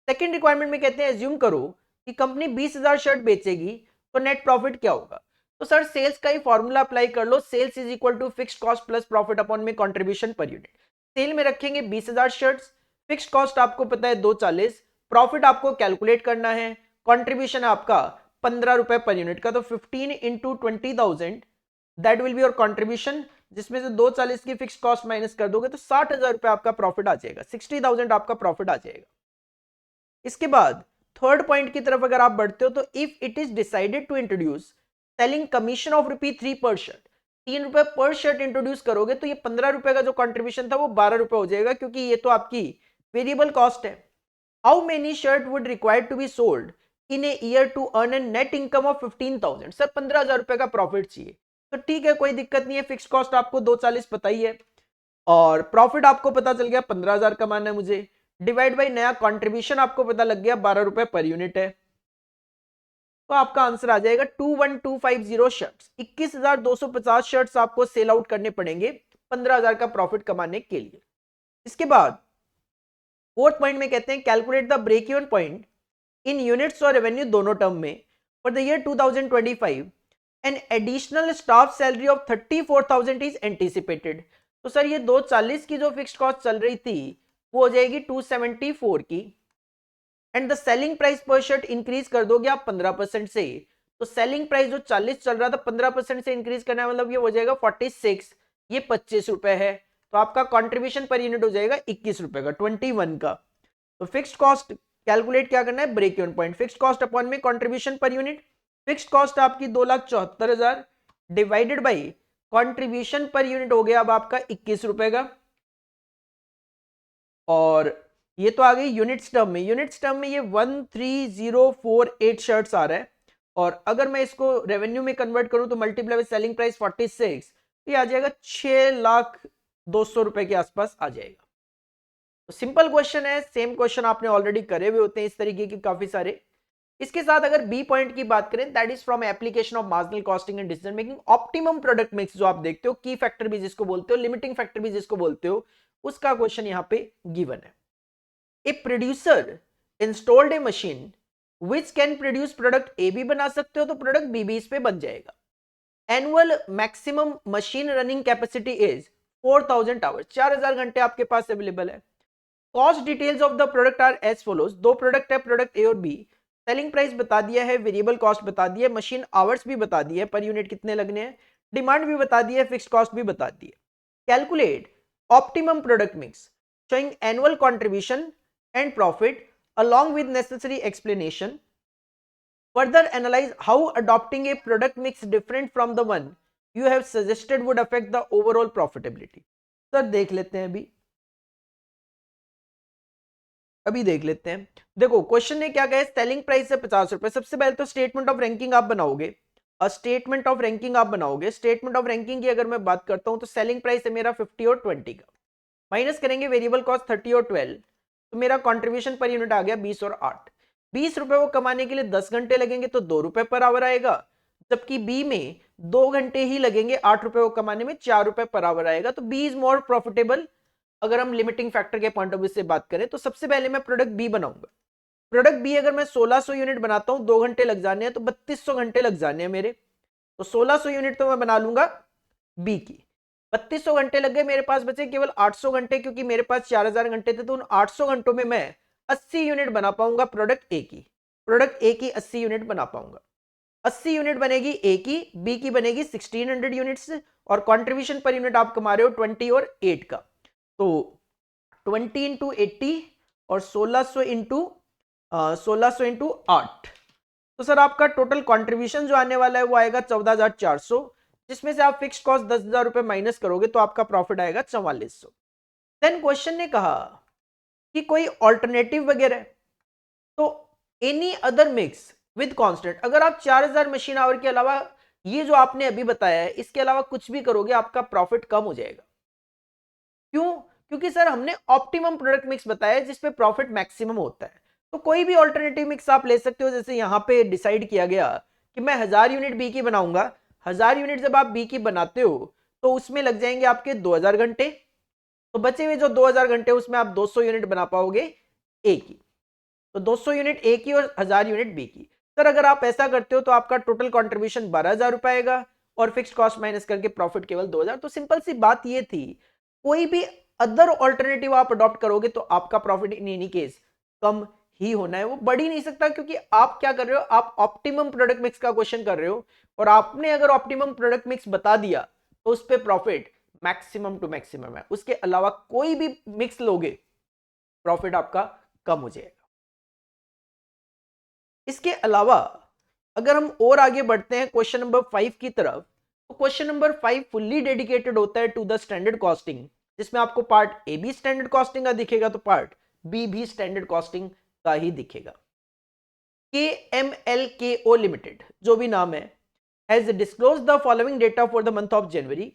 सेकेंड रिक्वायरमेंट में कहते हैं एज्यूम करो कि कंपनी 20,000 शर्ट बेचेगी तो नेट प्रॉफिट क्या होगा। तो सर सेल्स का ही फॉर्मूला अप्लाई कर लो, sales is equal to fixed cost plus profit upon में कंट्रीब्यूशन पर यूनिट। सेल में रखेंगे 20,000 शर्ट्स, फिक्स्ड कॉस्ट आपको पता है 240, प्रॉफिट आपको कैलकुलेट करना है, कंट्रीब्यूशन आपका 15 रुपए पर यूनिट का, तो 15 into 20,000 that will be your contribution, जिसमें से 240 की फिक्स्ड कॉस्ट माइनस कर दोगे तो 60,000 रुपए आपका प्रॉफिट आ जाएगा, 60,000 आपका प्रॉफिट आ जाएगा। इसके बाद थर्ड पॉइंट की तरफ अगर आप बढ़ते हो तो if it is decided to introduce selling commission of ₹3 per shirt, 3 रुपए पर शर्ट इंट्रोड्यूस करोगे तो ये 15 रुपए का जो कंट्रीब्यूशन था वो 12 रुपए हो जाएगा, क्योंकि ये तो आपकी वेरिएबल कॉस्ट है। How many shirt would required to be sold in a year to earn a net income of 15,000। Sir 15,000 रुपए का प्रॉफिट चाहिए, तो ठीक है कोई दिक्कत नहीं है, फिक्स कॉस्ट आपको 240 पता ही है और प्रॉफिट आपको पता चल गया 15,000 कमाना है मुझे, डिवाइड बाई नया कंट्रीब्यूशन आपको पता लग गया 12 रुपए पर यूनिट है, तो आपका आंसर आ जाएगा 21,250 शर्ट्स। 21,250 शर्ट्स आपको सेल आउट करने पड़ेंगे 15,000 का प्रॉफिट कमाने के लिए। इसके बाद फोर्थ पॉइंट में कहते हैं calculate the break even point in units और रेवेन्यू दोनों टर्म में for the year 2025 an additional staff salary of 34,000 is anticipated. तो सर ये 240 की जो फिक्स्ड कॉस्ट चल रही थी वो हो जाएगी 274 की, एंड द सेलिंग प्राइस पर शर्ट इंक्रीज कर दोगे आप 15% से, तो सेलिंग प्राइस जो 40 चल रहा था 15% से इंक्रीज करना है, मतलब ये हो जाएगा 46, ये 25 रुपए है, तो आपका कंट्रीब्यूशन पर यूनिट हो जाएगा 21 रुपए का, 21 का। तो फिक्स्ड कॉस्ट कैलकुलेट क्या करना है, break even point, fixed cost upon में contribution per unit. Fixed cost आपकी 2,74,000 divided by contribution per unit हो गया अब आपका 21 रुपए का, और ये तो आ गई यूनिट्स टर्म में। यूनिट्स टर्म में ये 13,048 शर्ट्स आ रहा है, और अगर मैं इसको रेवेन्यू में कन्वर्ट करूं तो मल्टीप्लाई विद सेलिंग प्राइस 46, ये आ जाएगा 6,02,000 रुपए के आसपास आ जाएगा। तो सिंपल क्वेश्चन है, सेम क्वेश्चन आपने ऑलरेडी करे हुए होते हैं इस तरीके के काफी सारे। इसके साथ अगर बी पॉइंट की बात करें that is from application of marginal costing and decision making optimum product mix, जो आप देखते हो की फैक्टर भी जिसको बोलते हो, लिमिटिंग फैक्टर भी जिसको बोलते हो, उसका क्वेश्चन यहाँ पे गिवन है। A producer installed A machine which can produce product ए भी बना सकते हो तो प्रोडक्ट बी भी इस पे बन जाएगा। Annual maximum machine running capacity is 4,000 hours, 4,000 घंटे आपके पास अवेलेबल है। Cost details of the product are as follows, दो प्रोडक्ट है, प्रोडक्ट ए और बी, सेलिंग प्राइस बता दिया है, वेरिएबल कॉस्ट बता दी है, मशीन आवर्स भी बता दिए, पर यूनिट कितने लगने हैं, डिमांड भी बता दी है, फिक्स्ड कॉस्ट भी बता दी है। Calculate optimum product mix showing annual contribution and profit along with necessary explanation. Further analyze how adopting a product mix different from the one you have suggested would affect the overall profitability. Sir देख लेते हैं अभी देख लेते हैं। देखो question ने क्या कहा है, सेलिंग प्राइस है 50 रुपए। सबसे पहले तो स्टेटमेंट ऑफ रैंकिंग आप बनाओगे, स्टेटमेंट ऑफ रैंकिंग आप बनाओगे। स्टेटमेंट ऑफ रैंकिंग की अगर मैं बात करता हूं तो सेलिंग प्राइस है मेरा 50 और 20 का, माइनस करेंगे वेरिएबल कॉस्ट 30 और 12, तो मेरा कंट्रीब्यूशन पर यूनिट आ गया 20 और 8। 20 रुपए को कमाने के लिए 10 घंटे लगेंगे तो 2 रुपए पर आवर आएगा, जबकि बी में 2 घंटे ही लगेंगे 8 रुपए को कमाने में, 4 रुपए पर आवर आएगा। तो बी इज मोर प्रॉफिटेबल अगर हम लिमिटिंग फैक्टर के पॉइंट ऑफ व्यू से बात करें। तो सबसे पहले मैं प्रोडक्ट बी बनाऊंगा। प्रोडक्ट बी अगर मैं 1600 यूनिट बनाता हूं, 2 घंटे लग जाने हैं, तो 3200 घंटे लग जाने हैं मेरे। तो 1600 यूनिट तो मैं बना लूंगा बी की, 3200 घंटे लग गए, मेरे पास बचे केवल 800 घंटे, क्योंकि मेरे पास 4000 घंटे थे। तो उन 800 घंटों में मैं 80 यूनिट बना पाऊंगा प्रोडक्ट ए की, प्रोडक्ट ए की 80 यूनिट बना पाऊंगा। 80 यूनिट बनेगी ए की, बी की बनेगी 1600 यूनिट्स, और कंट्रीब्यूशन पर यूनिट आप कमा रहे हो 20 और 8 का। तो 20 इंटू 80 और 1600 इंटू 8, तो सर आपका टोटल कंट्रीब्यूशन जो आने वाला है वो आएगा 14,400, जिसमें से आप फिक्स्ड कॉस्ट 10,000 रुपए माइनस करोगे तो आपका प्रॉफिट आएगा 4400। देन क्वेश्चन ने कहा कि कोई ऑल्टरनेटिव वगैरह, तो any other mix with constant. अगर आप 4000 मशीन आवर के अलावा ये जो आपने अभी बताया है इसके अलावा कुछ भी करोगे, आपका प्रॉफिट कम हो जाएगा। क्यों? क्योंकि सर हमने ऑप्टिमम प्रोडक्ट मिक्स बताया है जिसपे प्रॉफिट मैक्सिमम होता है। तो कोई भी ऑल्टरनेटिव मिक्स आप ले सकते हो, जैसे यहां पे डिसाइड किया गया कि मैं 1000 यूनिट बी की बनाऊंगा। 1000 यूनिट जब आप बी की बनाते हो तो उसमें लग जाएंगे आपके 2000 घंटे, तो बचे हुए जो 2000 घंटे उसमें आप 200 यूनिट बना पाओगे ए की। तो 200 यूनिट ए की और 1000 यूनिट बी की। सर अगर आप ऐसा करते हो तो आपका टोटल कॉन्ट्रीब्यूशन 12,000 रुपए आएगा और फिक्स्ड कॉस्ट माइनस करके प्रॉफिट केवल 2000। तो सिंपल सी बात ये थी, कोई भी अदर ऑल्टरनेटिव आप अडॉप्ट करोगे तो आपका प्रॉफिट इन एनी केस कम ही होना है, वो बढ़ ही नहीं सकता, क्योंकि आप क्या कर रहे हो, आप ऑप्टिमम प्रोडक्ट मिक्स का क्वेश्चन कर रहे हो, और आपने अगर ऑप्टिमम प्रोडक्ट मिक्स बता दिया तो उस पर प्रॉफिट मैक्सिमम टू मैक्सिमम है। उसके अलावा कोई भी मिक्स लोगे प्रॉफिट आपका कम हो जाएगा। इसके अलावा अगर हम और आगे बढ़ते हैं क्वेश्चन नंबर 5 की तरफ, तो क्वेश्चन नंबर 5 फुल्ली डेडिकेटेड होता है टू द स्टैंडर्ड कॉस्टिंग, जिसमें आपको पार्ट ए भी स्टैंडर्ड कॉस्टिंग का दिखेगा तो पार्ट बी भी स्टैंडर्ड कॉस्टिंग का ही दिखेगा। KMLKO लिमिटेड जो भी नाम है has disclose the following data for the month of January.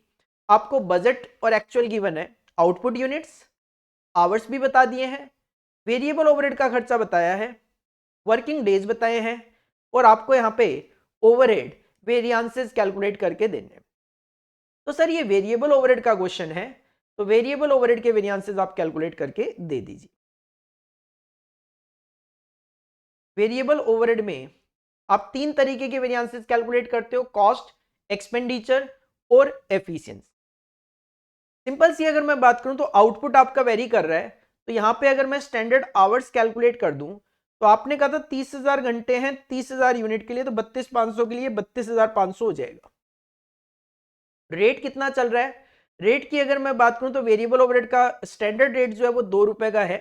आपको बजट और एक्चुअल गिवन है, आउटपुट यूनिट्स, आवर्स भी बता दिए हैं, वेरिएबल ओवरहेड का खर्चा बताया है, वर्किंग डेज बताए हैं, और आपको यहाँ पे ओवरहेड वेरियांसेस कैलकुलेट करके देने। तो सर ये वेरिएबल ओवरहेड का क्वेश्चन है, तो वेरिएबल ओवरहेड के वेरियांसेस आप कैलकुलेट करके दे दीजिए। वेरिएबल ओवरहेड में आप 3 तरीके के वेरियांसेस कैलकुलेट करते हो, कॉस्ट, एक्सपेंडिचर और एफिशिएंसी। सिंपल सी अगर मैं बात करूं तो आउटपुट आपका वेरी कर रहा है, तो यहां पे अगर मैं स्टैंडर्ड आवर्स कैलकुलेट कर दूं तो आपने कहा था 30,000 घंटे हैं 30,000 यूनिट के लिए, तो 32,500 के लिए 32,500 हो जाएगा। रेट कितना चल रहा है, रेट की अगर मैं बात करूं तो वेरिएबल ओवरहेड का स्टैंडर्ड रेट जो है वो 2 रुपए का है,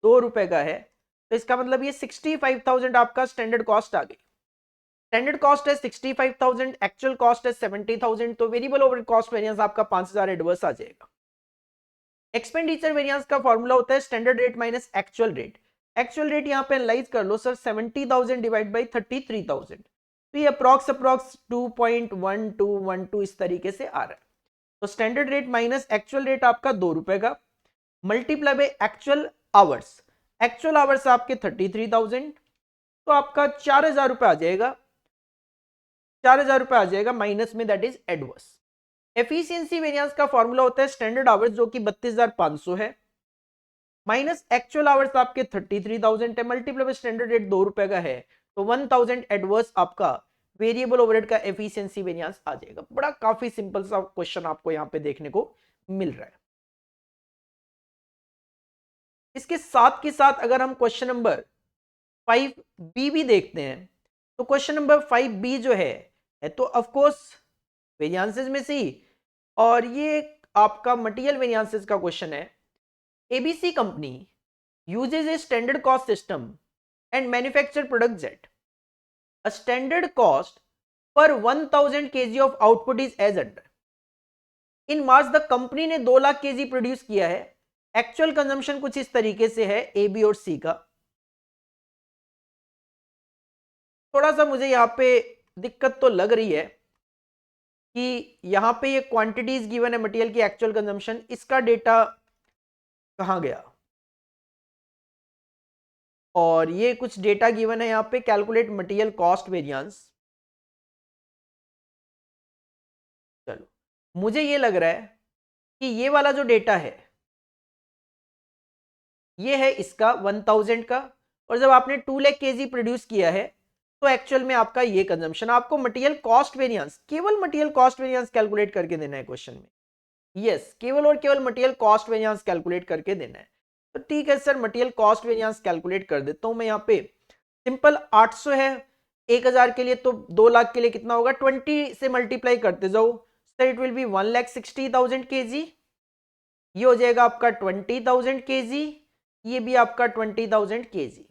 2 रुपए का है। तो इसका मतलब ये 65,000 आपका स्टैंडर्ड कॉस्ट आ गई। स्टैंडर्ड कॉस्ट है 65,000, एक्चुअल कॉस्ट है 70,000, तो वेरिएबल ओवरहेड कॉस्ट वेरिएंस आपका 5,000 एडवर्स आ जाएगा। एक्सपेंडिचर वेरिएंस का फॉर्मूला होता है standard rate minus actual rate. Actual rate यहां पे एनालाइज कर लो सर, 70,000 डिवाइड बाई 33,000, तो ये अप्रॉक्स 2.1212 इस तरीके से आ रहा है। तो standard rate minus actual rate आपका 2 रुपए का, multiply by actual hours, actual hours आपके 33,000, तो आपका 4,000 रुपए आ जाएगा, 4,000 रुपए आ जाएगा माइनस में, that is adverse. Efficiency variance का फॉर्मूला होता है स्टैंडर्ड आवर्स जो कि 32,500 है, माइनस एक्चुअल आवर्स आपके 33,000 है, मल्टीप्लाई बाय स्टैंडर्ड रेट 2 रुपए का है, तो 1,000 एडवर्स आपका वेरिएबल ओवरहेड का एफिशिएंसी वेरिएंस आ जाएगा। बड़ा काफी सिंपल सा क्वेश्चन आपको यहाँ पे देखने को मिल रहा है। इसके साथ के साथ अगर हम क्वेश्चन नंबर 5B भी देखते हैं तो क्वेश्चन नंबर 5B जो है तो ऑफ कोर्स वेरिएंसेस में से ही, और ये आपका मटेरियल वेरिएंसेस का क्वेश्चन है। ABC company usage a standard cost system and manufacture product Z. A standard cost per 1000 kg of output is as under. In March the company ने 2 lakh kg produce किया है। एक्चुअल कंजम्पशन कुछ इस तरीके से है ए बी और सी का। थोड़ा सा मुझे यहाँ पे दिक्कत तो लग रही है कि यहाँ पे ये क्वांटिटीज गिवन है मटेरियल की एक्चुअल कंजम्पशन, इसका डेटा कहाँ गया, और ये कुछ डेटा गिवन है यहाँ पे कैलकुलेट मटेरियल कॉस्ट वेरिएंस। चलो मुझे ये लग रहा है कि ये वाला जो डेटा है ये है इसका 1000 का, और जब आपने 2 लाख केजी प्रोड्यूस किया है तो एक्चुअल में आपका ये कंजम्पशन, आपको मटेरियल कॉस्ट वेरिएंस, केवल मटेरियल कॉस्ट वेरिएंस कैलकुलेट करके देना है क्वेश्चन में। यस, केवल और केवल मटेरियल कॉस्ट वेरिएंस कैलकुलेट करके देना है। तो ठीक है sir, material cost variance calculate कर देता हूं मैं यहाँ पे। सिंपल 800 है 1000 के लिए, तो 2 लाख के लिए कितना होगा, 20 से मल्टीप्लाई करते जाओ sir, it will B 1,60,000 KG. ये हो जाएगा आपका 20,000 केजी, ये भी आपका 20,000 केजी।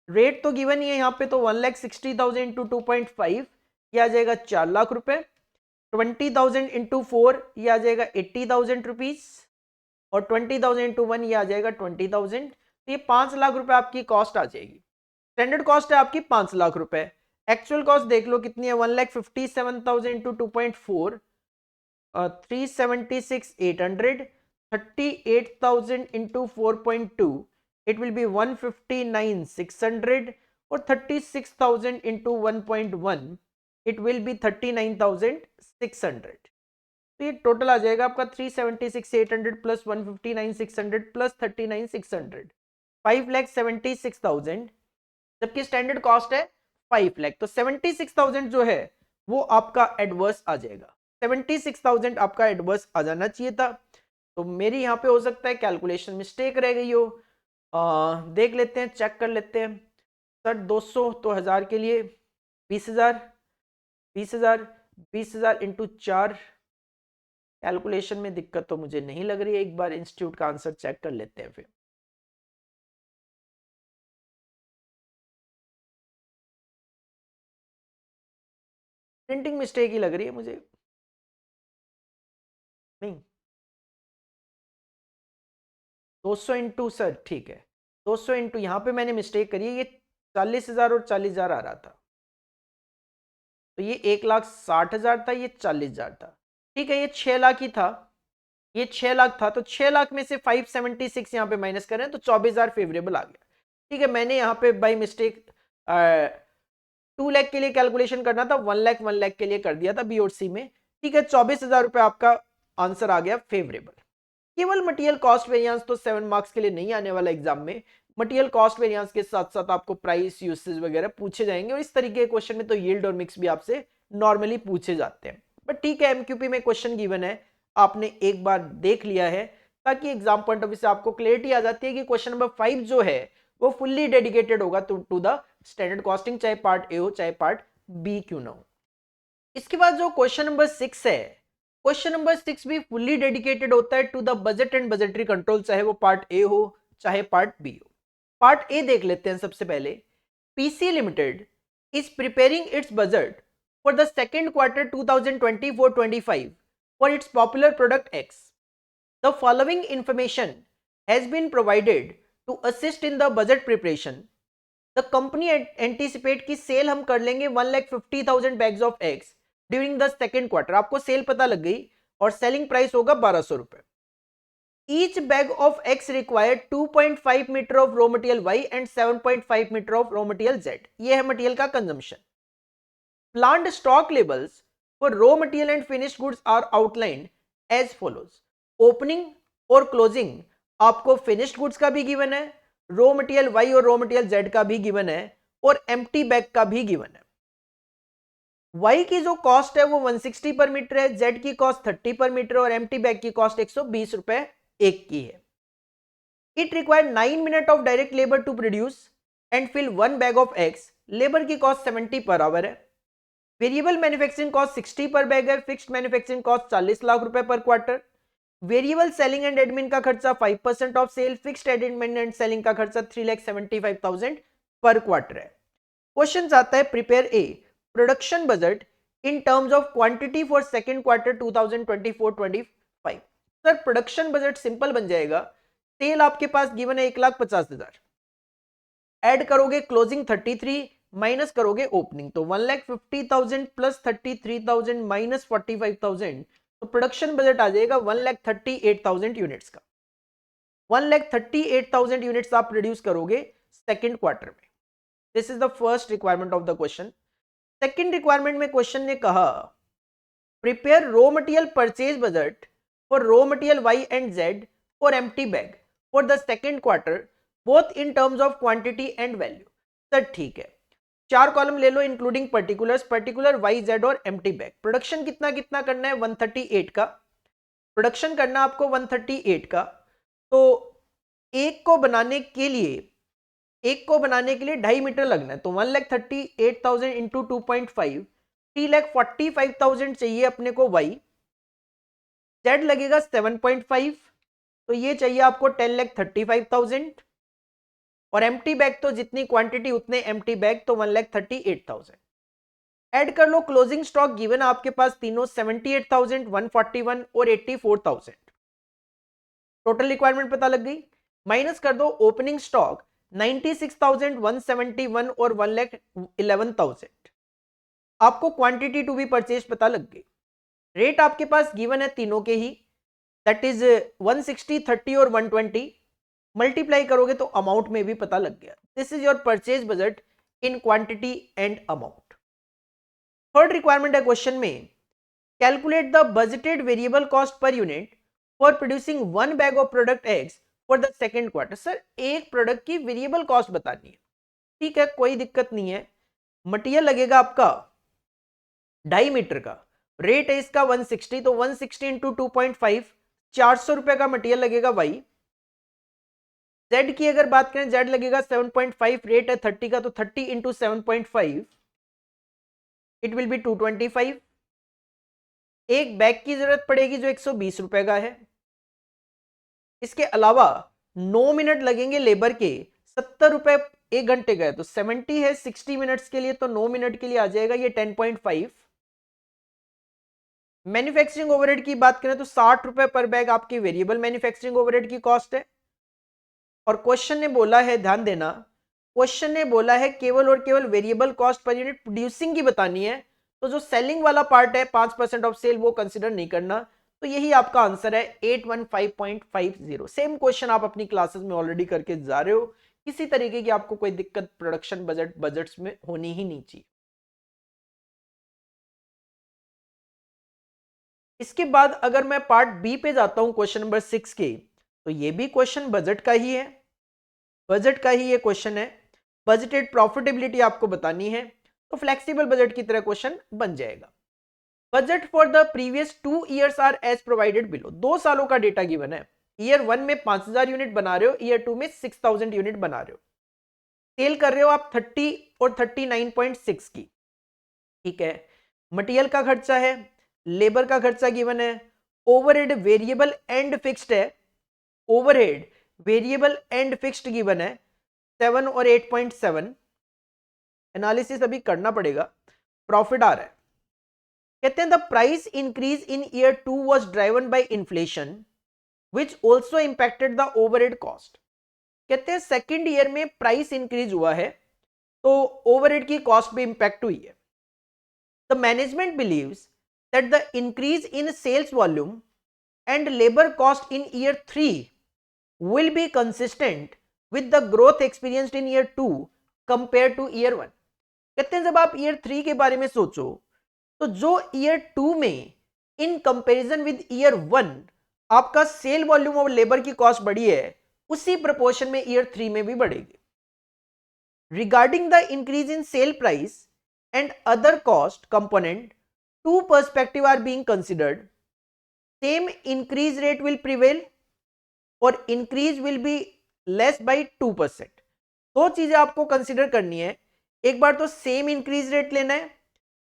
रेट तो गिवन ही है यहाँ पे, तो 1,60,000 इंटू 2.5 ये आ जाएगा 4 लाख रुपए। 20,000 इंटू 4 ये आ जाएगा 80,000 रुपीज, और 20,000 इंटू 1 ये आ जाएगा 20,000। तो ये 5 लाख रुपए आपकी कॉस्ट आ जाएगी। स्टैंडर्ड कॉस्ट है आपकी 5 लाख रुपए। एक्चुअल कॉस्ट देख लो कितनी है, 1,57,000 into 2.4 376,800, 38,000 into 4.2 it will be 159,600, और 36,000 into 1.1 it will be 39,600। तो ये टोटल आ जाएगा आपका 376,800 प्लस 159,600 प्लस 39,600, 5,76,000, जबकि स्टैंडर्ड कॉस्ट है 5 लाख। तो 76,000 जो है वो आपका एडवर्स आ जाएगा, 76,000 आपका एडवर्स आ जाना चाहिए था। तो मेरी यहाँ पे हो सकता है कैलकुलेशन मिस्टेक रह गई हो। देख लेते हैं, चेक कर लेते हैं। सर 200 तो 1000 के लिए 20,000, 20,000, 20,000 इंटू 4। कैलकुलेशन में दिक्कत तो मुझे नहीं लग रही है, एक बार इंस्टीट्यूट का आंसर चेक कर लेते हैं फिर। प्रिंटिंग मिस्टेक ही लग रही है मुझे, नहीं 200 इंटू, सर ठीक है 200 इंटू, यहाँ पे मैंने मिस्टेक करी है, ये 40,000 और 40,000 आ रहा था, तो ये 1,60,000 था, ये 40,000 था। ठीक है, ये 6 लाख ही था, ये 6 लाख था, तो 6 लाख में से 576 यहाँ पे माइनस करें तो 24,000 फेवरेबल आ गया। ठीक है, मैंने यहाँ पे बाई मिस्टेक 2 लाख के लिए कैलकुलेशन करना था, 1 लाख के लिए कर दिया था बी और सी में। ठीक है, 24,000 रुपए आपका आंसर आ गया फेवरेबल। केवल मटेरियल कॉस्ट वेरिएंस तो 7 मार्क्स के लिए नहीं आने वाला एग्जाम में, मटेरियल कॉस्ट वेरिएंस के साथ साथ आपको प्राइस यूसेज वगैरह पूछे जाएंगे, और इस तरीके के क्वेश्चन में तो यील्ड और मिक्स भी आपसे नॉर्मली पूछे जाते हैं। बट ठीक है, एमक्यूपी में क्वेश्चन गिवन है, आपने एक बार देख लिया है, ताकि एग्जाम पॉइंट ऑफ व्यू से आपको क्लियरिटी आ जाती है कि क्वेश्चन नंबर 5 जो है वो फुल्ली डेडिकेटेड होगा टू द स्टैंडर्ड कॉस्टिंग, चाहे पार्ट ए हो चाहे पार्ट बी क्यों ना हो। इसके बाद जो क्वेश्चन नंबर 6 है, क्वेश्चन नंबर 6 भी फुल्ली डेडिकेटेड होता है to the budget and budgetary control, चाहे वो पार्ट ए हो चाहे पार्ट बी हो। पार्ट ए देख लेते हैं सबसे पहले। PC limited is preparing its budget for the second quarter 2024-25 for its popular product X. The following information has been provided to assist in the budget preparation. The company anticipate की sale हम कर लेंगे 1,50,000 bags of eggs during the second quarter. आपको sale पता लग गई, और selling price होगा 1,200 रुपए। Each bag of X required 2.5 metre of raw material Y and 7.5 metre of raw material Z. ये है मटेरियल का consumption. Planned stock levels for raw material and finished goods are outlined as follows. Opening और closing आपको finished goods का भी given है, raw material Y और raw material Z का भी गिवन है, और एम्प्टी बैग का भी गिवन है। वाई की जो कॉस्ट है वो 160 पर मीटर है, जेड की कॉस्ट 30 पर मीटर, और एम्प्टी बैग की कॉस्ट 120 रुपए एक की है। It require 9 minute of direct labour to produce and fill 1 bag of eggs, labour की कॉस्ट 70 पर आवर है। वेरिएबल मैन्युफैक्चरिंग कॉस्ट 60 पर बैग है, फिक्स्ड मैन्युफैक्चरिंग कॉस्ट 40 लाख रुपए per quarter. Variable selling and admin का खर्चा 5% of sale, fixed admin and selling का खर्चा 3,75,000 per quarter है। क्वेश्चन आता है prepare a production budget in terms of quantity for second quarter 2024-25। Sir production budget simple बन जाएगा, सेल आपके पास गिवन है 1,50,000, ऐड करोगे क्लोजिंग 33 माइनस करोगे ओपनिंग, तो 1,50,000 प्लस 33,000 माइनस 45,000, तो प्रोडक्शन बजट आ जाएगा 1,38,000 यूनिट्स का। 1,38,000 यूनिट्स आप प्रोड्यूस करोगे सेकंड क्वार्टर में। This is the first requirement of the question. Second requirement में क्वेश्चन ने कहा prepare raw material purchase budget for raw material Y and Z for empty bag for the second quarter both in terms of quantity and value. Sir ठीक है, 4 column ले लो including particulars, particular Y Z और empty bag. Production कितना कितना करना है, 138 का प्रोडक्शन करना आपको, 138 का। तो एक को बनाने के लिए 2.5 मीटर लगना है, तो 1,38,000 इंटू 2.5 3,45,000 चाहिए अपने को वाई। जेड लगेगा 7.5, तो ये चाहिए आपको 10,35,000 और एम्प्टी बैग तो जितनी क्वांटिटी उतने एम्प्टी बैग, तो 1,38,000। ऐड कर लो क्लोजिंग स्टॉक गिवन आपके पास तीनों 78,000, 141 और 84,000। टोटल रिक्वायरमेंट पता लग गई। माइनस कर दो ओपनिंग स्टॉक 96,000, 171 और 1,11,000। आपको क्वांटिटी टू बी परचेज पता लग गई। रेट आपके पास गिवन है तीनों के ही, दैट इज 160, 30 और 120। मल्टीप्लाई करोगे तो अमाउंट में भी पता लग गया। This is your purchase budget in quantity and amount. Third requirement है क्वेश्चन में, calculate the budgeted variable cost per unit for producing 1 bag of product eggs for the second quarter. Sir एक product की variable cost बतानी है, ठीक है, कोई दिक्कत नहीं है। मटेरियल लगेगा आपका 2.5 मीटर का, रेट है इसका 160, तो 160 इंटू 2.5 400 रुपए का मटेरियल लगेगा वाई। जेड की अगर बात करें, जेड लगेगा 7.5, रेट है 30 का, तो 30 इंटू 7.5 इट विल बी 225। एक बैग की जरूरत पड़ेगी जो 120 रुपए का है। इसके अलावा 9 मिनट लगेंगे लेबर के, 70 रुपए 1 घंटे का है, तो 70 है 60 मिनट्स के लिए, तो 9 मिनट के लिए आ जाएगा ये 10.5। मैन्युफैक्चरिंग ओवरहेड की बात करें तो 60 रुपए पर बैग आपकी वेरिएबल मैन्युफैक्चरिंग ओवरहेड की कॉस्ट है। और क्वेश्चन ने बोला है, ध्यान देना, क्वेश्चन ने बोला है केवल और केवल variable cost per unit producing की बतानी है, तो जो सेलिंग वाला पार्ट है 5% ऑफ सेल वो कंसिडर नहीं करना। तो यही आपका आंसर है 815.50। सेम क्वेश्चन आप अपनी क्लासेस में ऑलरेडी करके जा रहे हो, किसी तरीके की आपको कोई दिक्कत प्रोडक्शन बजट्स में होनी ही नहीं चाहिए। इसके बाद अगर मैं पार्ट बी पे जाता हूं क्वेश्चन नंबर 6 के, तो ये भी क्वेश्चन बजट का ही है, बजट का ही ये क्वेश्चन है। बजटेड प्रॉफिटेबिलिटी आपको बतानी है, तो फ्लेक्सिबल बजट की तरह क्वेश्चन बन जाएगा। Budget for the previous 2 years are as provided below. 2 सालों का डेटा गिवन है। ईयर 1 में 5,000 यूनिट बना रहे हो, ईयर 2 में 6,000 यूनिट बना रहे हो। सेल कर रहे हो आप 30 और 39.6 की, ठीक है। मटेरियल का खर्चा है, लेबर का खर्चा गिवन है, ओवरहेड वेरिएबल एंड फिक्स्ड है, overhead variable and fixed given है 7 और 8.7। एनालिसिस अभी करना पड़ेगा। प्रॉफिट आ रहा है, कहते हैं the price increase in year 2 was driven by inflation which also impacted the overhead cost. कहते हैं सेकंड ईयर में प्राइस इंक्रीज हुआ है, तो ओवरहेड की कॉस्ट भी इंपैक्ट हुई है। The management believes that the increase in sales volume and labour cost in year 3 will be consistent with the growth experienced in year 2 compared to year 1। कहते हैं जब आप ईयर 3 के बारे में सोचो, तो जो ईयर 2 में इन कंपैरिजन विद ईयर 1 आपका सेल वॉल्यूम और लेबर की कॉस्ट बढ़ी है, उसी प्रोपोर्शन में ईयर 3 में भी बढ़ेगी। Regarding the increase in cell price and other cost component, two perspective are being considered. Same increase rate will prevail और increase will be less by 2%। दो चीजें आपको कंसिडर करनी है, एक बार तो सेम इंक्रीज रेट लेना है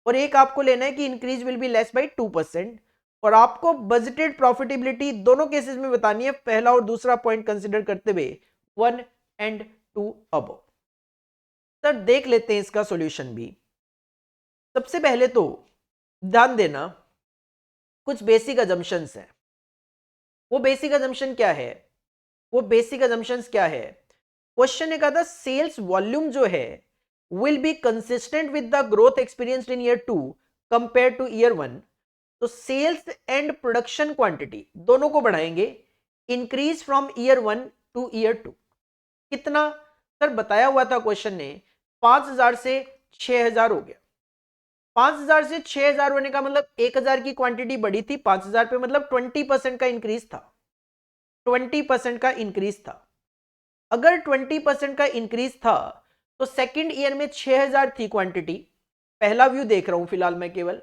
और एक आपको लेना है कि increase will be less by 2%, और आपको बजटेड प्रॉफिटेबिलिटी दोनों केसेस में बतानी है, पहला और दूसरा पॉइंट कंसिडर करते हुए 1 and 2 अबव। सर देख लेते हैं इसका सॉल्यूशन भी। सबसे पहले तो ध्यान देना, कुछ बेसिक अजम्पशंस हैं। वो बेसिक अजम्पशन क्या है? वो बेसिक अजम्पशंस क्या है? क्वेश्चन ने कहा था सेल्स वॉल्यूम जो है will be consistent with the growth experienced in year 2 compare to year 1। तो सेल्स एंड प्रोडक्शन क्वांटिटी दोनों को बढ़ाएंगे, increase from year 1 two year 2। कितना? सर बताया हुआ था क्वेश्चन ने 5000 से 6000 हो गया। 5000 से 6000 होने का मतलब 1000 की क्वांटिटी बढ़ी थी 5000 पे, मतलब 20% का इंक्रीज था। 20% का इंक्रीज था। अगर 20% का इंक्रीज था तो सेकंड ईयर में 6000 थी क्वांटिटी, पहला व्यू देख रहा हूं फिलहाल मैं केवल,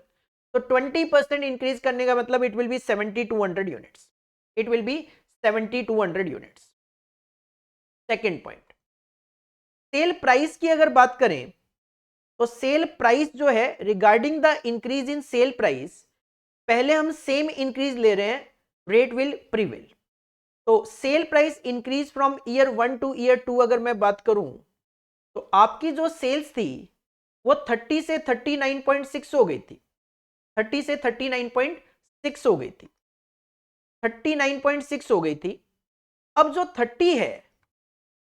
तो 20% इंक्रीज करने का मतलब it will B 7200 units. It will B 7200 units. Second point, sale price की अगर बात करें तो सेल प्राइस जो है regarding the increase in sale price, पहले हम सेम इंक्रीज ले रहे हैं, रेट विल प्रिवेल। तो cell price increase from year 1 two year 2 अगर मैं बात करूं तो आपकी जो सेल्स थी वो 30 से 39.6 हो गई थी। 30 से 39.6 हो गई थी। 39.6 हो गई थी। अब जो 30 है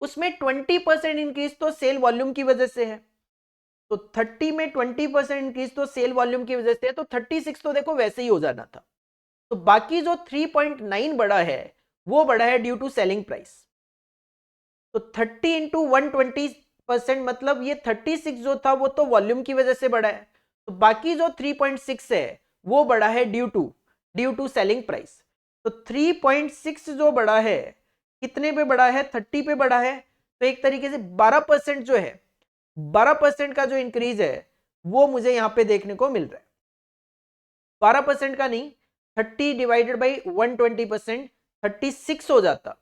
उसमें 20% इंक्रीज तो सेल वॉल्यूम की वजह से है, तो 30 में 20% इंक्रीज तो सेल वॉल्यूम की वजह से है, तो 36 तो देखो वैसे ही हो जाना था। तो बाकी जो 3.9 बढ़ा है वो बढ़ा है ड्यू टू सेलिंग प्राइस। तो 30 इंटू 120% मतलब ये 36 जो था वो तो वॉल्यूम की वजह से बढ़ा है, तो बाकी जो 3.6 है वो बढ़ा है ड्यू टू सेलिंग प्राइस। तो 3.6 जो बढ़ा है कितने पे बढ़ा है? 30 पे बढ़ा है। तो एक तरीके से 12% जो है, 12% का जो इंक्रीज है वो मुझे यहां पे देखने को मिल रहा है। 12% का नहीं, 30 डिवाइडेड बाई 120%, 36 हो जाता।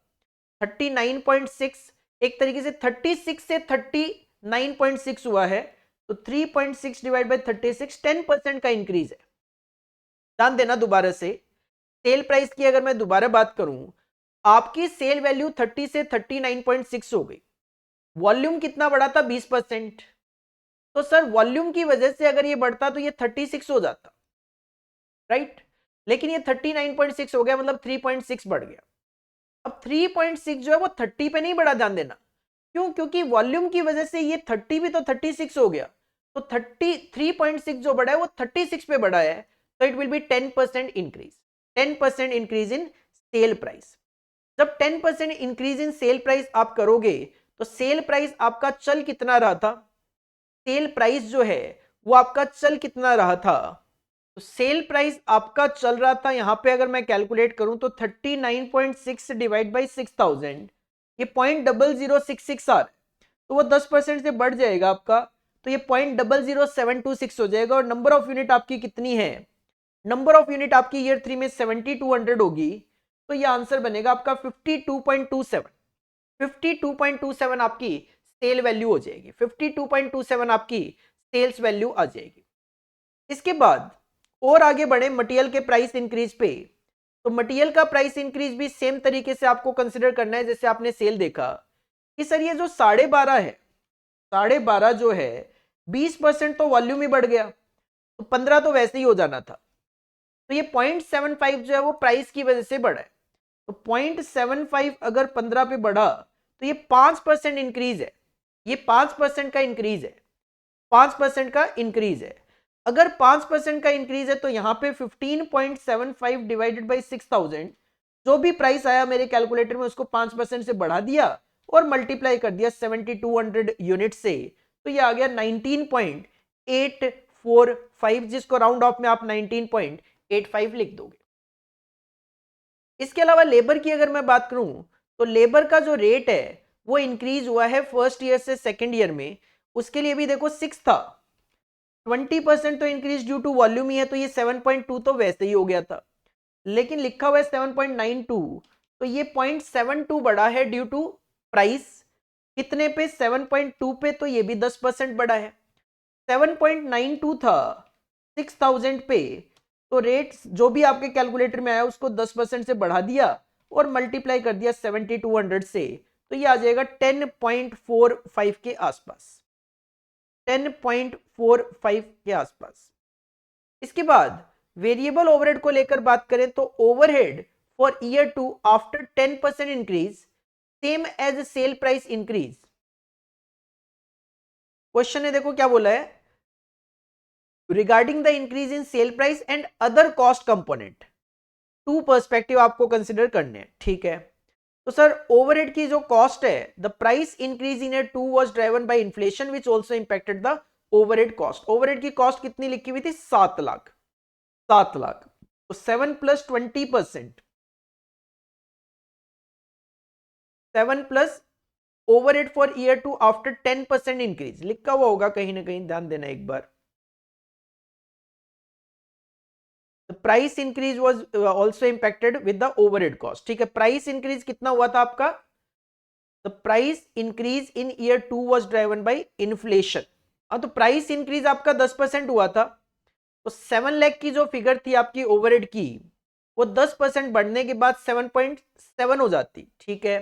39.6 एक तरीके से 36 से 39.6 हुआ है, तो 3.6 डिवाइड बाई 36 10% का इंक्रीज है। ध्यान देना दोबारा से, सेल प्राइस की अगर मैं दोबारा बात करूं, आपकी सेल वैल्यू 30 से 39.6 हो गई, वॉल्यूम कितना बढ़ा था? 20%। तो सर वॉल्यूम की वजह से अगर ये बढ़ता तो ये 36 हो जाता, राइट? लेकिन ये 39.6 हो गया, मतलब 3.6 बढ़ गया। अब 3.6 जो है वो 30 पे नहीं बढ़ा, ध्यान देना। क्यों? क्योंकि वॉल्यूम की वजह से ये 30 भी तो 36 हो गया, तो 3.6 जो बढ़ा है वो 36 पे बढ़ा है, तो it will B 10% increase. 10% increase in sale price. जब 10% इंक्रीज इन सेल प्राइस आप करोगे तो सेल प्राइस आपका चल कितना रहा था? सेल प्राइस जो है वो आपका चल कितना रहा था? तो सेल प्राइस आपका चल रहा था, यहां पे अगर मैं कैलकुलेट करूं तो 39.6 डिवाइड बाई 6000, ये 0.0066 आ रहा है, तो वो 10% से बढ़ जाएगा आपका, तो ये 0.00726 हो जाएगा। और नंबर ऑफ यूनिट आपकी कितनी है? नंबर ऑफ यूनिट आपकी ईयर 3 में 7200 होगी, तो ये आंसर बनेगा आपका 52.27। 52.27 आपकी सेल वैल्यू हो जाएगी। 52.27 आपकी सेल्स वैल्यू आ जाएगी। इसके बाद और आगे बढ़े मटेरियल के प्राइस इंक्रीज पे, तो मटेरियल का प्राइस इंक्रीज भी सेम तरीके से आपको कंसिडर करना है जैसे आपने सेल देखा कि सर ये जो 12.5 है, 12.5 जो है 20% तो वॉल्यूम ही बढ़ गया, तो 15 तो वैसे ही हो जाना था, तो ये 0.75 जो है वो प्राइस की वजह से बढ़ा है। तो 0.75 अगर 15 पे बढ़ा तो ये 5% इंक्रीज है, ये 5% का इंक्रीज है, 5% का इंक्रीज है। अगर 5% का इंक्रीज है तो यहां पे 15.75 डिवाइडेड बाई 6000, जो भी प्राइस आया मेरे कैलकुलेटर में उसको 5% से बढ़ा दिया और मल्टीप्लाई कर दिया 7200 यूनिट से, तो ये आ गया 19.845, जिसको राउंड ऑफ में आप 19.85 लिख दोगे। इसके अलावा लेबर की अगर मैं बात करूं तो लेबर का जो रेट है वो इंक्रीज हुआ है फर्स्ट ईयर से सेकेंड ईयर में, उसके लिए भी देखो 6 था, 20% तो इंक्रीज ड्यू टू वॉल्यूम ही है, तो ये 7.2 तो वैसे ही हो गया था, लेकिन लिखा हुआ है 7.92, तो ये 0.72 बढ़ा है ड्यू टू प्राइस कितने पे, 7.2 पे, तो ये भी 10% बढ़ा है। 7.92 था 6000 पे, तो रेट जो भी आपके कैलकुलेटर में आया उसको 10% से बढ़ा दिया और मल्टीप्लाई कर दिया 7200 से, तो ये आ जाएगा 10.45 के आसपास, 10.45 के आसपास। इसके बाद वेरिएबल ओवरहेड को लेकर बात करें तो overhead for year 2 after 10% increase same as sale price increase. Question है, देखो क्या बोला है, regarding the increase in cell price and other cost component, two perspective आपको कंसिडर करने हैं, ठीक है। तो सर ओवरहेड की जो कॉस्ट है, the price increase in year 2 was driven by inflation which also impacted the overhead cost. Overhead की कॉस्ट कितनी लिखी हुई थी, 7 लाख, 7 लाख। तो 7 plus 20%, 7 plus overhead for year 2 after 10% increase, लिखा हुआ होगा कहीं ना कहीं, ध्यान देना एक बार। The price increase was also impacted with the overhead cost, ठीक है। प्राइस इंक्रीज कितना हुआ था आपका, the price increase in year 2 was driven by inflation। हाँ, तो प्राइस इंक्रीज आपका 10% हुआ था, तो 7 लाख की जो फिगर थी आपकी ओवरहेड की, वो 10% बढ़ने के बाद 7.7 हो जाती, ठीक है।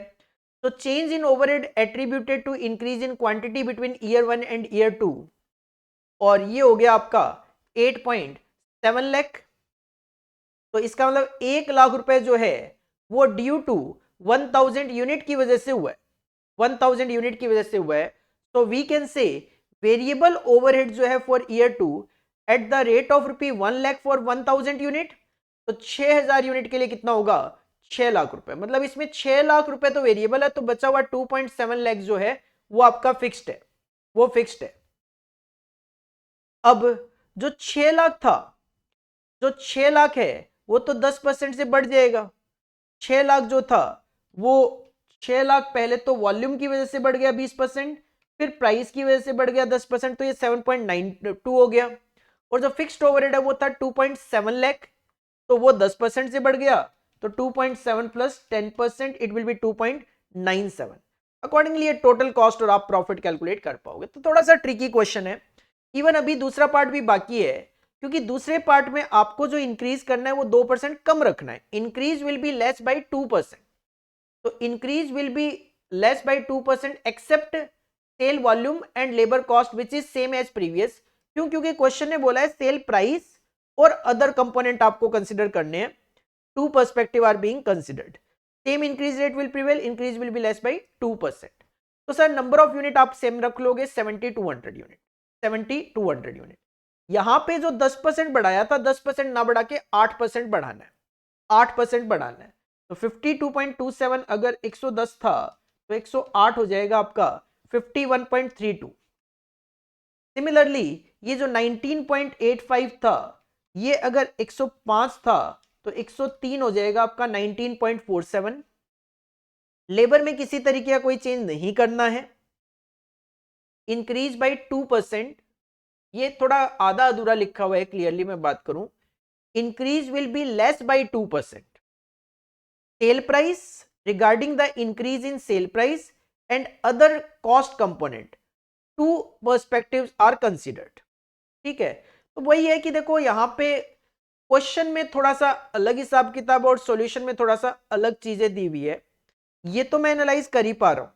तो change in overhead attributed to increase in quantity between year 1 and year 2, और ये हो गया आपका 8.7 लाख। तो इसका मतलब 1 लाख रुपए जो है वो ड्यू टू 1000 यूनिट की वजह से हुआ है, 1000 यूनिट की वजह से हुआ है। तो we can say variable overhead जो है for year 2 at the rate of ₹1 lakh for 1000 unit, तो 6000 यूनिट के लिए कितना होगा, 6 लाख रुपए। मतलब इसमें 6 लाख रुपए तो वेरिएबल है, तो बचा हुआ 2.7 लाख जो है वो आपका फिक्स्ड है, वो फिक्स्ड है। अब जो 6 लाख था, जो 6 लाख है वो तो 10% से बढ़ जाएगा। 6 लाख जो था वो 6 लाख पहले तो वॉल्यूम की वजह से बढ़ गया 20%, फिर प्राइस की वजह से बढ़ गया 10%, तो ये 7.92 हो गया। और जो फिक्स्ड ओवरहेड है वो था 2.7 लाख, तो वो 10% से बढ़ गया, तो 2.7 plus 10% it will B 2.97। Accordingly ये टोटल कॉस्ट और आप प्रॉफिट कैलकुलेट कर पाओगे। तो थोड़ा सा ट्रिकी क्वेश्चन है, इवन अभी दूसरा पार्ट भी बाकी है, क्योंकि दूसरे पार्ट में आपको जो इंक्रीज करना है वो 2% कम रखना है। Increase will be less by 2%, तो increase will be less by 2% except sale volume and labour cost which is same as previous. क्यों, क्योंकि क्वेश्चन ने बोला है सेल प्राइस और अदर कंपोनेंट आपको कंसिडर करने हैं, two perspective are being considered. Same increase rate will prevail, increase will be less by 2%। तो सर नंबर ऑफ यूनिट आप सेम रख लोगे 7200 यूनिट, 7200 यूनिट। यहां पे जो 10% बढ़ाया था, 10% ना बढ़ा के 8% बढ़ाना है, 8% बढ़ाना है। तो 52.27 अगर 110 था तो 108 हो जाएगा आपका 51.32। सिमिलरली ये जो 19.85 था, ये अगर 105 था तो 103 हो जाएगा आपका 19.47। लेबर में किसी तरीके का कोई चेंज नहीं करना है। इंक्रीज बाय 2%, ये थोड़ा आधा अधूरा लिखा हुआ है, क्लियरली मैं बात करूं, increase will be less by 2%। Sale price, regarding the increase in cell price and other cost component, two perspectives are considered, ठीक है। तो वही है कि देखो यहां पे क्वेश्चन में थोड़ा सा अलग हिसाब किताब और सॉल्यूशन में थोड़ा सा अलग चीजें दी हुई है। ये तो मैं एनालाइज कर ही पा रहा हूं,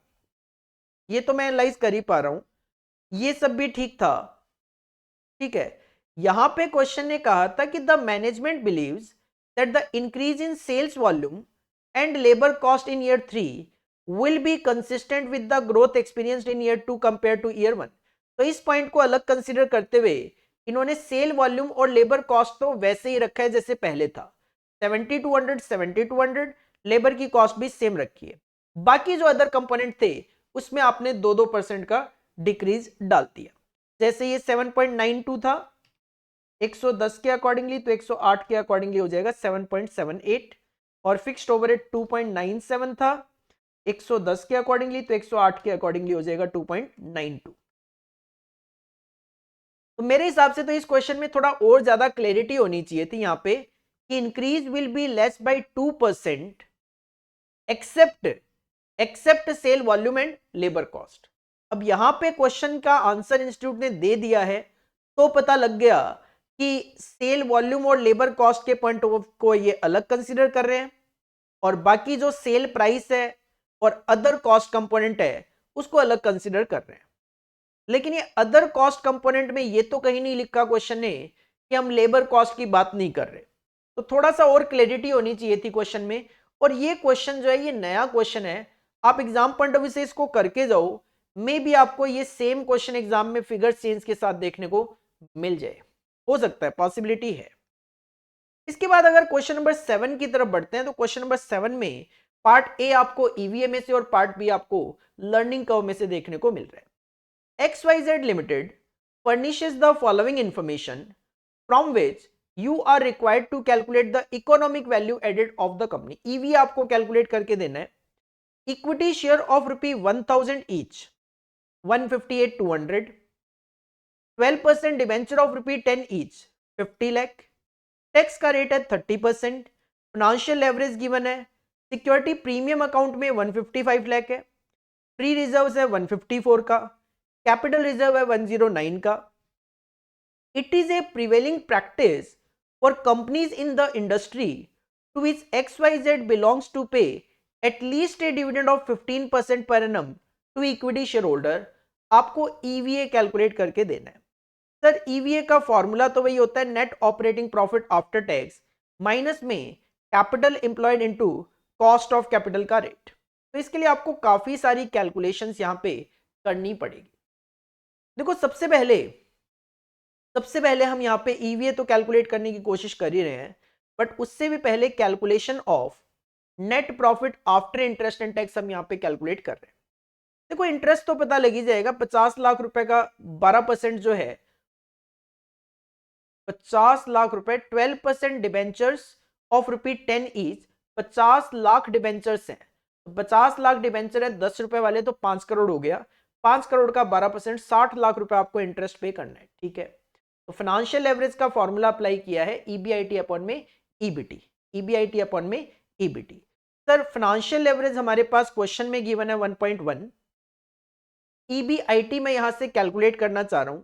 ये तो मैं एनालाइज कर ही पा रहा हूं, ये सब भी ठीक था, ठीक है। यहां पे क्वेश्चन ने कहा था कि the management believes that the increase in sales volume and labour cost in year 3 will be consistent with the growth experienced in year 2 compare to year 1। तो इस पॉइंट को अलग कंसीडर करते हुए इन्होंने सेल वॉल्यूम और लेबर कॉस्ट तो वैसे ही रखा है जैसे पहले था, 7200 7200, लेबर की कॉस्ट भी सेम रखी है। बाकी जो अदर कंपोनेंट थे उसमें आपने 2-2% का डिक्रीज डाल दिया। जैसे ये 7.92 था 110 के अकॉर्डिंगली, तो 108 के अकॉर्डिंगली हो जाएगा 7.78, और फिक्स्ड ओवरहेड 2.97 था 110 के अकॉर्डिंगली, तो 108 के अकॉर्डिंगली हो जाएगा 2.92। तो मेरे हिसाब से तो इस क्वेश्चन में थोड़ा और ज्यादा क्लैरिटी होनी चाहिए थी यहां पे कि increase will be less by 2% except except sale volume and labour cost. अब यहां पे क्वेश्चन का आंसर इंस्टीट्यूट ने दे दिया है, तो पता लग गया कि सेल वॉल्यूम और लेबर कॉस्ट के पॉइंट को ये अलग कंसीडर कर रहे हैं, और बाकी जो सेल प्राइस है और अदर कॉस्ट कंपोनेंट है उसको अलग कंसीडर कर रहे हैं। लेकिन ये अदर कॉस्ट कंपोनेंट में ये तो कहीं नहीं लिखा क्वेश्चन ने कि हम लेबर कॉस्ट की बात नहीं कर रहे, तो थोड़ा सा और क्लैरिटी होनी चाहिए थी क्वेश्चन में। और ये क्वेश्चन जो है ये नया क्वेश्चन है, आप एग्जाम पॉइंट ऑफ व्यू से इसको करके जाओ, मे भी आपको ये सेम क्वेश्चन एग्जाम में फिगर चेंज के साथ देखने को मिल जाए, हो सकता है, पॉसिबिलिटी है। इसके बाद अगर क्वेश्चन नंबर 7 की तरफ बढ़ते हैं, तो क्वेश्चन नंबर 7 में पार्ट ए आपको ईवीएम में से और पार्ट बी आपको लर्निंग कर्व में से देखने को मिल रहा है। XYZ Limited furnishes the following information from which you are required to calculate the economic value added of the company. EV आपको कैलकुलेट करके देना है। Equity share of ₹1000 each, 158,200, 12% debenture of ₹10 each, 50 lakh, tax का रेट है 30%, financial leverage given है, security premium account में 155 लाख है, free reserve है 154 का, कैपिटल रिजर्व है 109 का। It is a prevailing practice for companies in the industry to which XYZ belongs to pay at least a dividend of 15% per annum to equity share holder. आपको EVA calculate करके देना है। Sir EVA का formula तो वही होता है net operating profit after tax minus में capital employed into cost of capital का रेट। तो इसके लिए आपको काफी सारी कैलकुलेशंस यहां पे करनी पड़ेगी। देखो सबसे पहले हम यहाँ पे ईवीए तो कैलकुलेट करने की कोशिश कर ही रहे हैं, बट उससे भी पहले calculation of net profit after interest and tax हम यहाँ पे कैलकुलेट कर रहे हैं। देखो इंटरेस्ट तो पता लग ही जाएगा, 50 लाख रुपए का 12% जो है 50 लाख रुपए, 12% debentures of ₹10 each, 50 lakh debentures हैं, 50 लाख डिबेंचर है 10 रुपए वाले, तो 5 करोड़ हो गया। 5 करोड़ का 12%, 60 लाख रुपए आपको इंटरेस्ट पे करना है, ठीक है। तो फाइनेंशियल लेवरेज का फॉर्मूला अप्लाई किया है ईबीआईटी अपॉन में ईबीटी, ईबीआईटी अपॉन में ईबीटी। सर फाइनेंशियल लेवरेज हमारे पास क्वेश्चन में गिवन है 1.1, ईबीआईटी में यहां से कैलकुलेट करना चाह रहा हूं,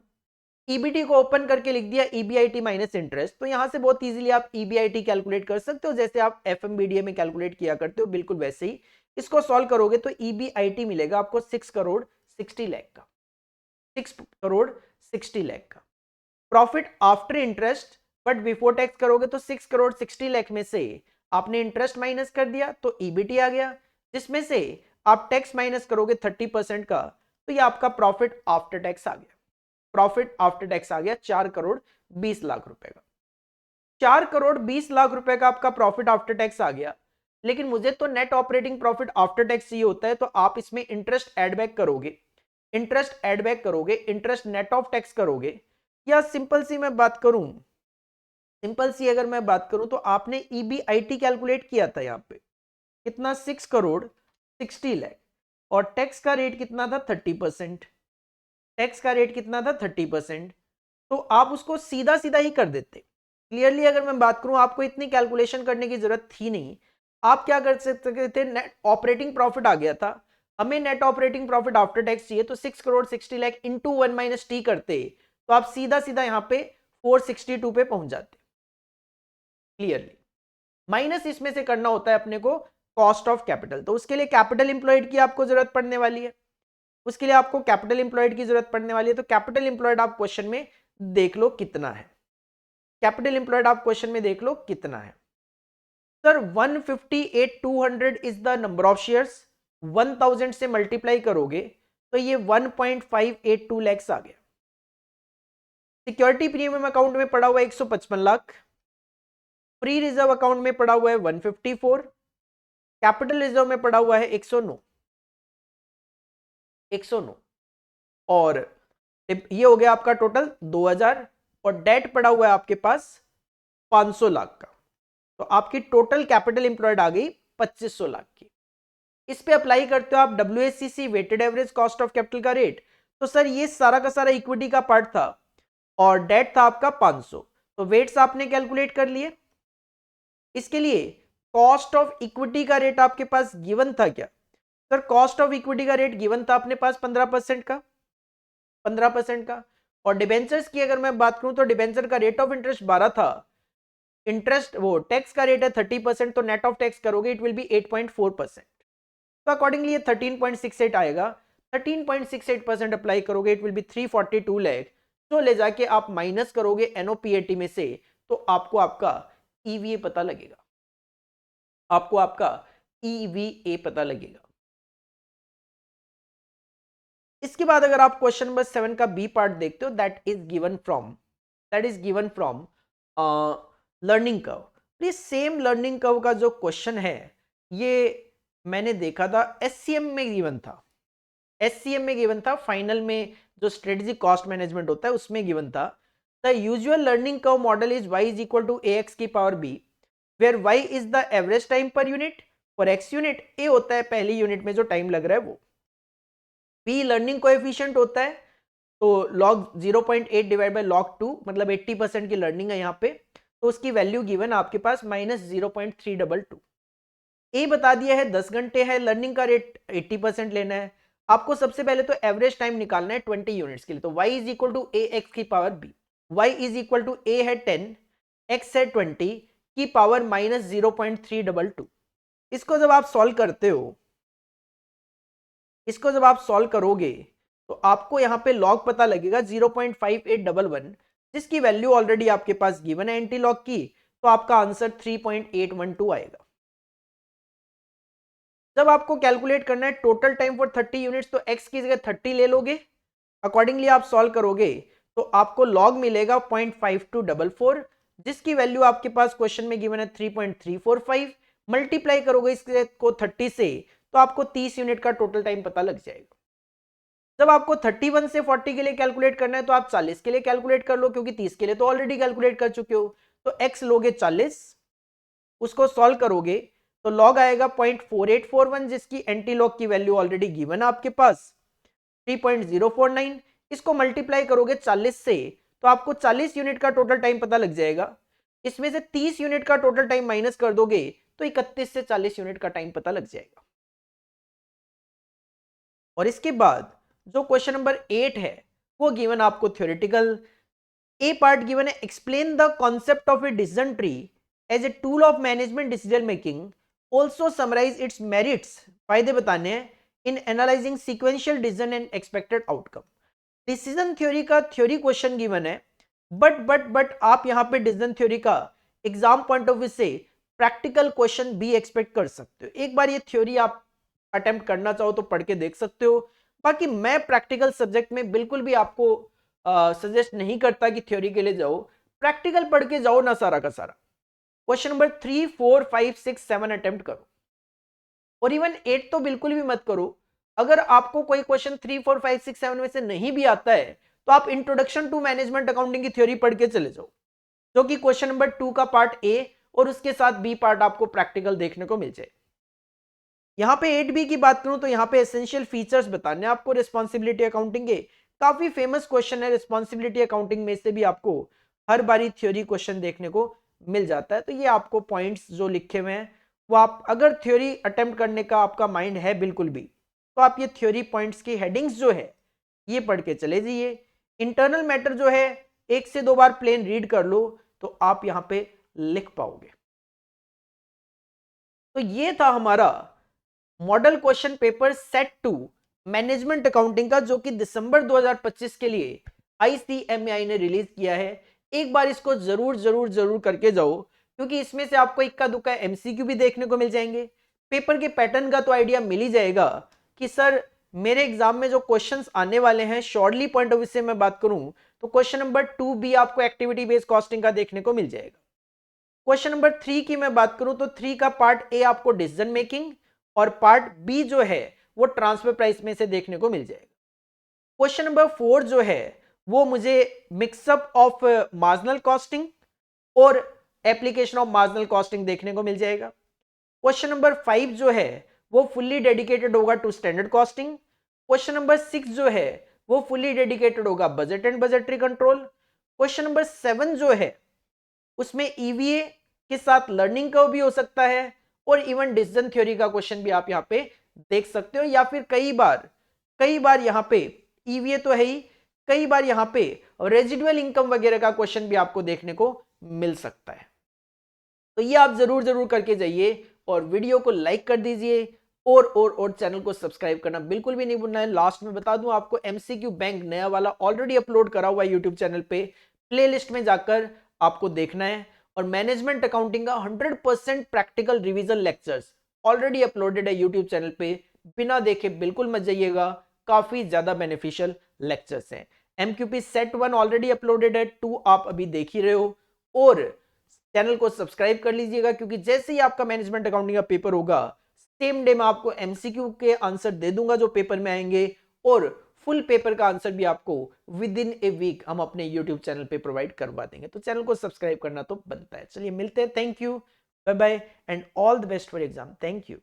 ईबीटी को ओपन करके लिख दिया ईबीआईटी माइनस इंटरेस्ट, तो यहां से बहुत इजीली आप ईबीआईटी कैलकुलेट कर सकते हो, जैसे आप एफएमबीडीए में कैलकुलेट किया करते हो, बिल्कुल वैसे ही इसको सॉल्व करोगे तो ईबीआईटी मिलेगा आपको 6 करोड़ 60 लाख का, 6 करोड़ 60 लाख का profit after interest, but before tax करोगे तो 6 करोड़ 60 लाख में से आपने इंटरेस्ट माइनस कर दिया तो ईबीटी आ गया, जिसमें से आप टैक्स माइनस करोगे 30% का, तो ये आपका प्रॉफिट आफ्टर टैक्स आ गया। प्रॉफिट आफ्टर टैक्स आ गया 4 करोड़ 20 लाख रुपए का। 4 करोड़ 20 लाख रुपए का आपका प्रॉफिट आफ्टर टैक्स आ गया, लेकिन मुझे तो net operating profit after tax चाहिए होता है, तो आप इसमें इंटरेस्ट एड बैक करोगे, इंटरेस्ट एड बैक करोगे, इंटरेस्ट नेट ऑफ टैक्स करोगे, या सिंपल सी मैं बात करूं, सिंपल सी अगर मैं बात करूं तो आपने ईबीआईटी कैलकुलेट किया था यहां पे कितना 6 करोड़ 60 लाख, और टैक्स का रेट कितना था 30%, टैक्स का रेट कितना था 30%, तो आप उसको सीधा सीधा ही कर देते। क्लियरली अगर मैं बात करूं आपको इतनी कैलकुलेशन करने की जरूरत थी नहीं, आप क्या कर सकते थे, नेट ऑपरेटिंग प्रॉफिट आ गया था, हमें net operating profit after tax चाहिए, तो 6 crore 60 lakh into 1 minus T करते, तो आप सीधा सीधा यहां पे 462 पे पहुंच जाते। क्लियरली माइनस इसमें से करना होता है अपने को कॉस्ट ऑफ कैपिटल, तो उसके लिए कैपिटल इंप्लॉयड की आपको जरूरत पड़ने वाली है, उसके लिए आपको कैपिटल इंप्लॉयड की जरूरत पड़ने वाली है। तो कैपिटल इंप्लॉयड आप क्वेश्चन में देख लो कितना है, कैपिटल इंप्लॉयड आप क्वेश्चन में देख लो कितना है। Sir 158,200 is the number of shares, 1000 से मल्टीप्लाई करोगे तो ये 1.582 लैक्स आ गया। सिक्योरिटी प्रीमियम अकाउंट में पड़ा हुआ है 155 लाख, फ्री रिजर्व अकाउंट में पड़ा हुआ है 154, कैपिटल रिजर्व में पड़ा हुआ है 109, और ये हो गया आपका टोटल 2000, और डेट पड़ा हुआ है आपके पास 500 लाख का, तो आपकी टोटल कैपिटल इंप्लॉयड आ गई 2500 लाख की। इस पे अप्लाई करते हो आप WACC weighted average cost of capital का रेट, तो सर ये सारा का सारा इक्विटी का पार्ट था और डेट था आपका 500, तो वेट्स आपने कैलकुलेट कर लिए। इसके लिए कॉस्ट ऑफ इक्विटी का रेट आपके पास गिवन था क्या, सर कॉस्ट ऑफ इक्विटी का रेट गिवन था अपने पास 15% का, 15% का। और डिबेंचर्स की अगर मैं बात करूं तो डिबेंचर का रेट ऑफ इंटरेस्ट 12 था, इंटरेस्ट वो टैक्स का रेट है 30%, तो नेट ऑफ टैक्स करोगे इट विल बी 8.4%। तो अकॉर्डिंगली ये 13.68 आएगा। 13.68% अप्लाई करोगे इट विल बी 342 लाख। तो ले जाके आप माइनस करोगे एनओपीएटी में से, तो आपको आपका ईवीए पता लगेगा, आपको आपका ईवीए पता लगेगा। इसके बाद अगर आप क्वेश्चन नंबर 7 का बी पार्ट देखते हो, that is given from learning curve. ये सेम लर्निंग कर्व का जो क्वेश्चन है ये मैंने देखा था एससीएम में गिवन था, एससीएम में गिवन था, फाइनल में जो स्ट्रेटेजिक कॉस्ट मैनेजमेंट होता है उसमें गिवन था। The usual learning curve model is y is equal to ax की power b, where y is the average time per unit, for x unit a होता है पहली यूनिट में जो टाइम लग रहा है वो, b लर्निंग कोएफिशिएंट होता है, तो log 0.8 डिवाइड बाय log 2 मतलब 80% की लर्निंग है यहाँ पे, तो उसकी वैल्यू गिवन आपके पास -0.322। ए बता दिया है 10 घंटे है, लर्निंग का रेट 80% लेना है। आपको सबसे पहले तो एवरेज टाइम निकालना है 20 यूनिट्स के लिए, तो y is equal to A X की power b, y is equal to A है 10, x है 20 की पावर -0.322। इसको जब आप सॉल्व करते हो, इसको जब आप सॉल्व करोगे तो आपको यहाँ पे लॉग पता लगेगा 0.5811, जिसकी वैल्यू ऑलरेडी आपके पास गिवन है एंटी लॉग की, तो आपका आंसर 3.812 आएगा। जब आपको कैलकुलेट करना है टोटल टाइम फॉर 30 यूनिट्स, तो x की जगह 30 ले लोगे, अकॉर्डिंगली आप सॉल्व करोगे तो आपको लॉग मिलेगा 0.5244, जिसकी वैल्यू आपके पास क्वेश्चन में गिवन है 3.345। मल्टीप्लाई करोगे इसको 30 से, तो आपको 30 यूनिट का टोटल टाइम पता लग जाएगा। जब आपको 31 से 40 के लिए कैलकुलेट करना है तो आप 40 के लिए कैलकुलेट कर लो, क्योंकि 30 के लिए तो ऑलरेडी कैलकुलेट कर चुके हो। तो x लोगे 40, उसको सॉल्व करोगे तो लॉग आएगा 0.4841, जिसकी एंटी लॉग की वैल्यू ऑलरेडी गिवन है आपके पास 3.049। इसको मल्टीप्लाई करोगे 40 से, तो आपको 40 यूनिट का टोटल टाइम पता लग जाएगा। इसमें से 30 यूनिट का टोटल टाइम माइनस कर दोगे तो 31 से 40 यूनिट का टाइम पता लग जाएगा। और इसके बाद जो क्वेश्चन नंबर 8 है वो गिवन आपको थ्योरेटिकल। ए पार्ट गिवन है, explain the concept of a decision tree as a tool of management decision making, also summarise its merits, फायदे बताने हैं in analysing sequential decision and expected outcome. Decision theory का theory question given है, but आप यहाँ पे decision theory का exam point of view से प्रैक्टिकल क्वेश्चन भी एक्सपेक्ट कर सकते हो। एक बार ये थ्योरी आप अटेम्प्ट करना चाहो तो पढ़ के देख सकते हो। बाकी मैं प्रैक्टिकल सब्जेक्ट में बिल्कुल भी आपको सजेस्ट नहीं करता कि थ्योरी के लिए जाओ, प्रैक्टिकल पढ़ के जाओ ना सारा का सारा। क्वेश्चन नंबर 3, 4, 5, 6, 7 अटेम्प्ट करो, और इवन 8 तो बिल्कुल भी मत करो। अगर आपको कोई क्वेश्चन 3, 4, 5, 6, 7 में से नहीं भी आता है तो आप इंट्रोडक्शन टू मैनेजमेंट अकाउंटिंग की थ्योरी पढ़ के चले जाओ, जो कि क्वेश्चन नंबर 2 का पार्ट ए और उसके साथ बी पार्ट आपको प्रैक्टिकल देखने को मिल जाए। यहाँ पे 8B की बात करूं तो यहाँ पे एसेंशियल फीचर्स बताने आपको रिस्पॉन्सिबिलिटी अकाउंटिंग के, काफी फेमस क्वेश्चन है रिस्पॉन्सिबिलिटी अकाउंटिंग में से भी आपको हर बारी थ्योरी क्वेश्चन देखने को मिल जाता है। तो ये आपको पॉइंट्स जो लिखे हुए हैं वो आप अगर थ्योरी अटेम्प्ट करने का आपका माइंड है बिल्कुल भी, तो आप ये थ्योरी पॉइंट्स की हेडिंग्स जो है ये पढ़ के चले जाइए। इंटरनल मैटर जो है 1 से 2 बार प्लेन रीड कर लो तो आप यहाँ पे लिख पाओगे। तो ये था हमारा model question paper set 2 management accounting का, जो कि दिसंबर 2025 के लिए आईसीएमआई ने रिलीज किया है। एक बार इसको जरूर जरूर जरूर करके जाओ, क्योंकि इसमें से आपको इक्का दुक्का एमसीक्यू भी देखने को मिल जाएंगे। पेपर के पैटर्न का तो आइडिया मिल ही जाएगा कि सर मेरे एग्जाम में जो क्वेश्चंस आने वाले हैं, शॉर्टली पॉइंट ऑफ व्यू से मैं बात करूं तो क्वेश्चन नंबर 2B आपको एक्टिविटी बेस्ड कॉस्टिंग का देखने को मिल जाएगा। क्वेश्चन नंबर 3 की मैं बात करूं तो 3 का पार्ट ए आपको डिसीजन मेकिंग और पार्ट बी जो है वो ट्रांसफर प्राइस में से देखने को मिल जाएगा। क्वेश्चन नंबर 4 जो है वो मुझे मिक्सअप ऑफ मार्जिनल कॉस्टिंग और एप्लीकेशन ऑफ मार्जिनल कॉस्टिंग देखने को मिल जाएगा। क्वेश्चन नंबर 5 जो है वो फुल्ली डेडिकेटेड होगा to standard costing. Question number 6 जो है वो फुल्ली डेडिकेटेड होगा budget and budgetary control. Question number 7 जो है उसमें ईवीए के साथ लर्निंग कर्व भी हो सकता है, और इवन डिसीजन थ्योरी का क्वेश्चन भी आप यहाँ पे देख सकते हो, या फिर कई बार यहाँ पे ईवीए तो है ही, कई बार यहाँ पे रेजिडुअल इनकम वगैरह का क्वेश्चन भी आपको देखने को मिल सकता है। तो ये आप जरूर जरूर करके जाइए और वीडियो को लाइक कर दीजिए और चैनल को सब्सक्राइब करना बिल्कुल भी नहीं भूलना है। लास्ट में बता दूं आपको, एमसीक्यू बैंक नया वाला ऑलरेडी अपलोड करा हुआ है यूट्यूब चैनल पे, प्लेलिस्ट में जाकर आपको देखना है। और मैनेजमेंट अकाउंटिंग का 100% practical revision lectures already uploaded है यूट्यूब चैनल पे, बिना देखे बिल्कुल मत जाइएगा, काफी ज्यादा बेनिफिशियल लेक्चर्स हैं। एमक्यूपी सेट 1 ऑलरेडी अपलोडेड है, 2 आप अभी देख ही रहे हो। और चैनल को सब्सक्राइब कर लीजिएगा, क्योंकि जैसे ही आपका मैनेजमेंट अकाउंटिंग का पेपर होगा, सेम डे में आपको एमसीक्यू के आंसर दे दूंगा जो पेपर में आएंगे, और फुल पेपर का आंसर भी आपको विद इन ए वीक हम अपने यूट्यूब चैनल पे प्रोवाइड करवा देंगे। तो चैनल को सब्सक्राइब करना तो बनता है। चलिए मिलते हैं, thank you, bye bye and all the best for exam, thank you.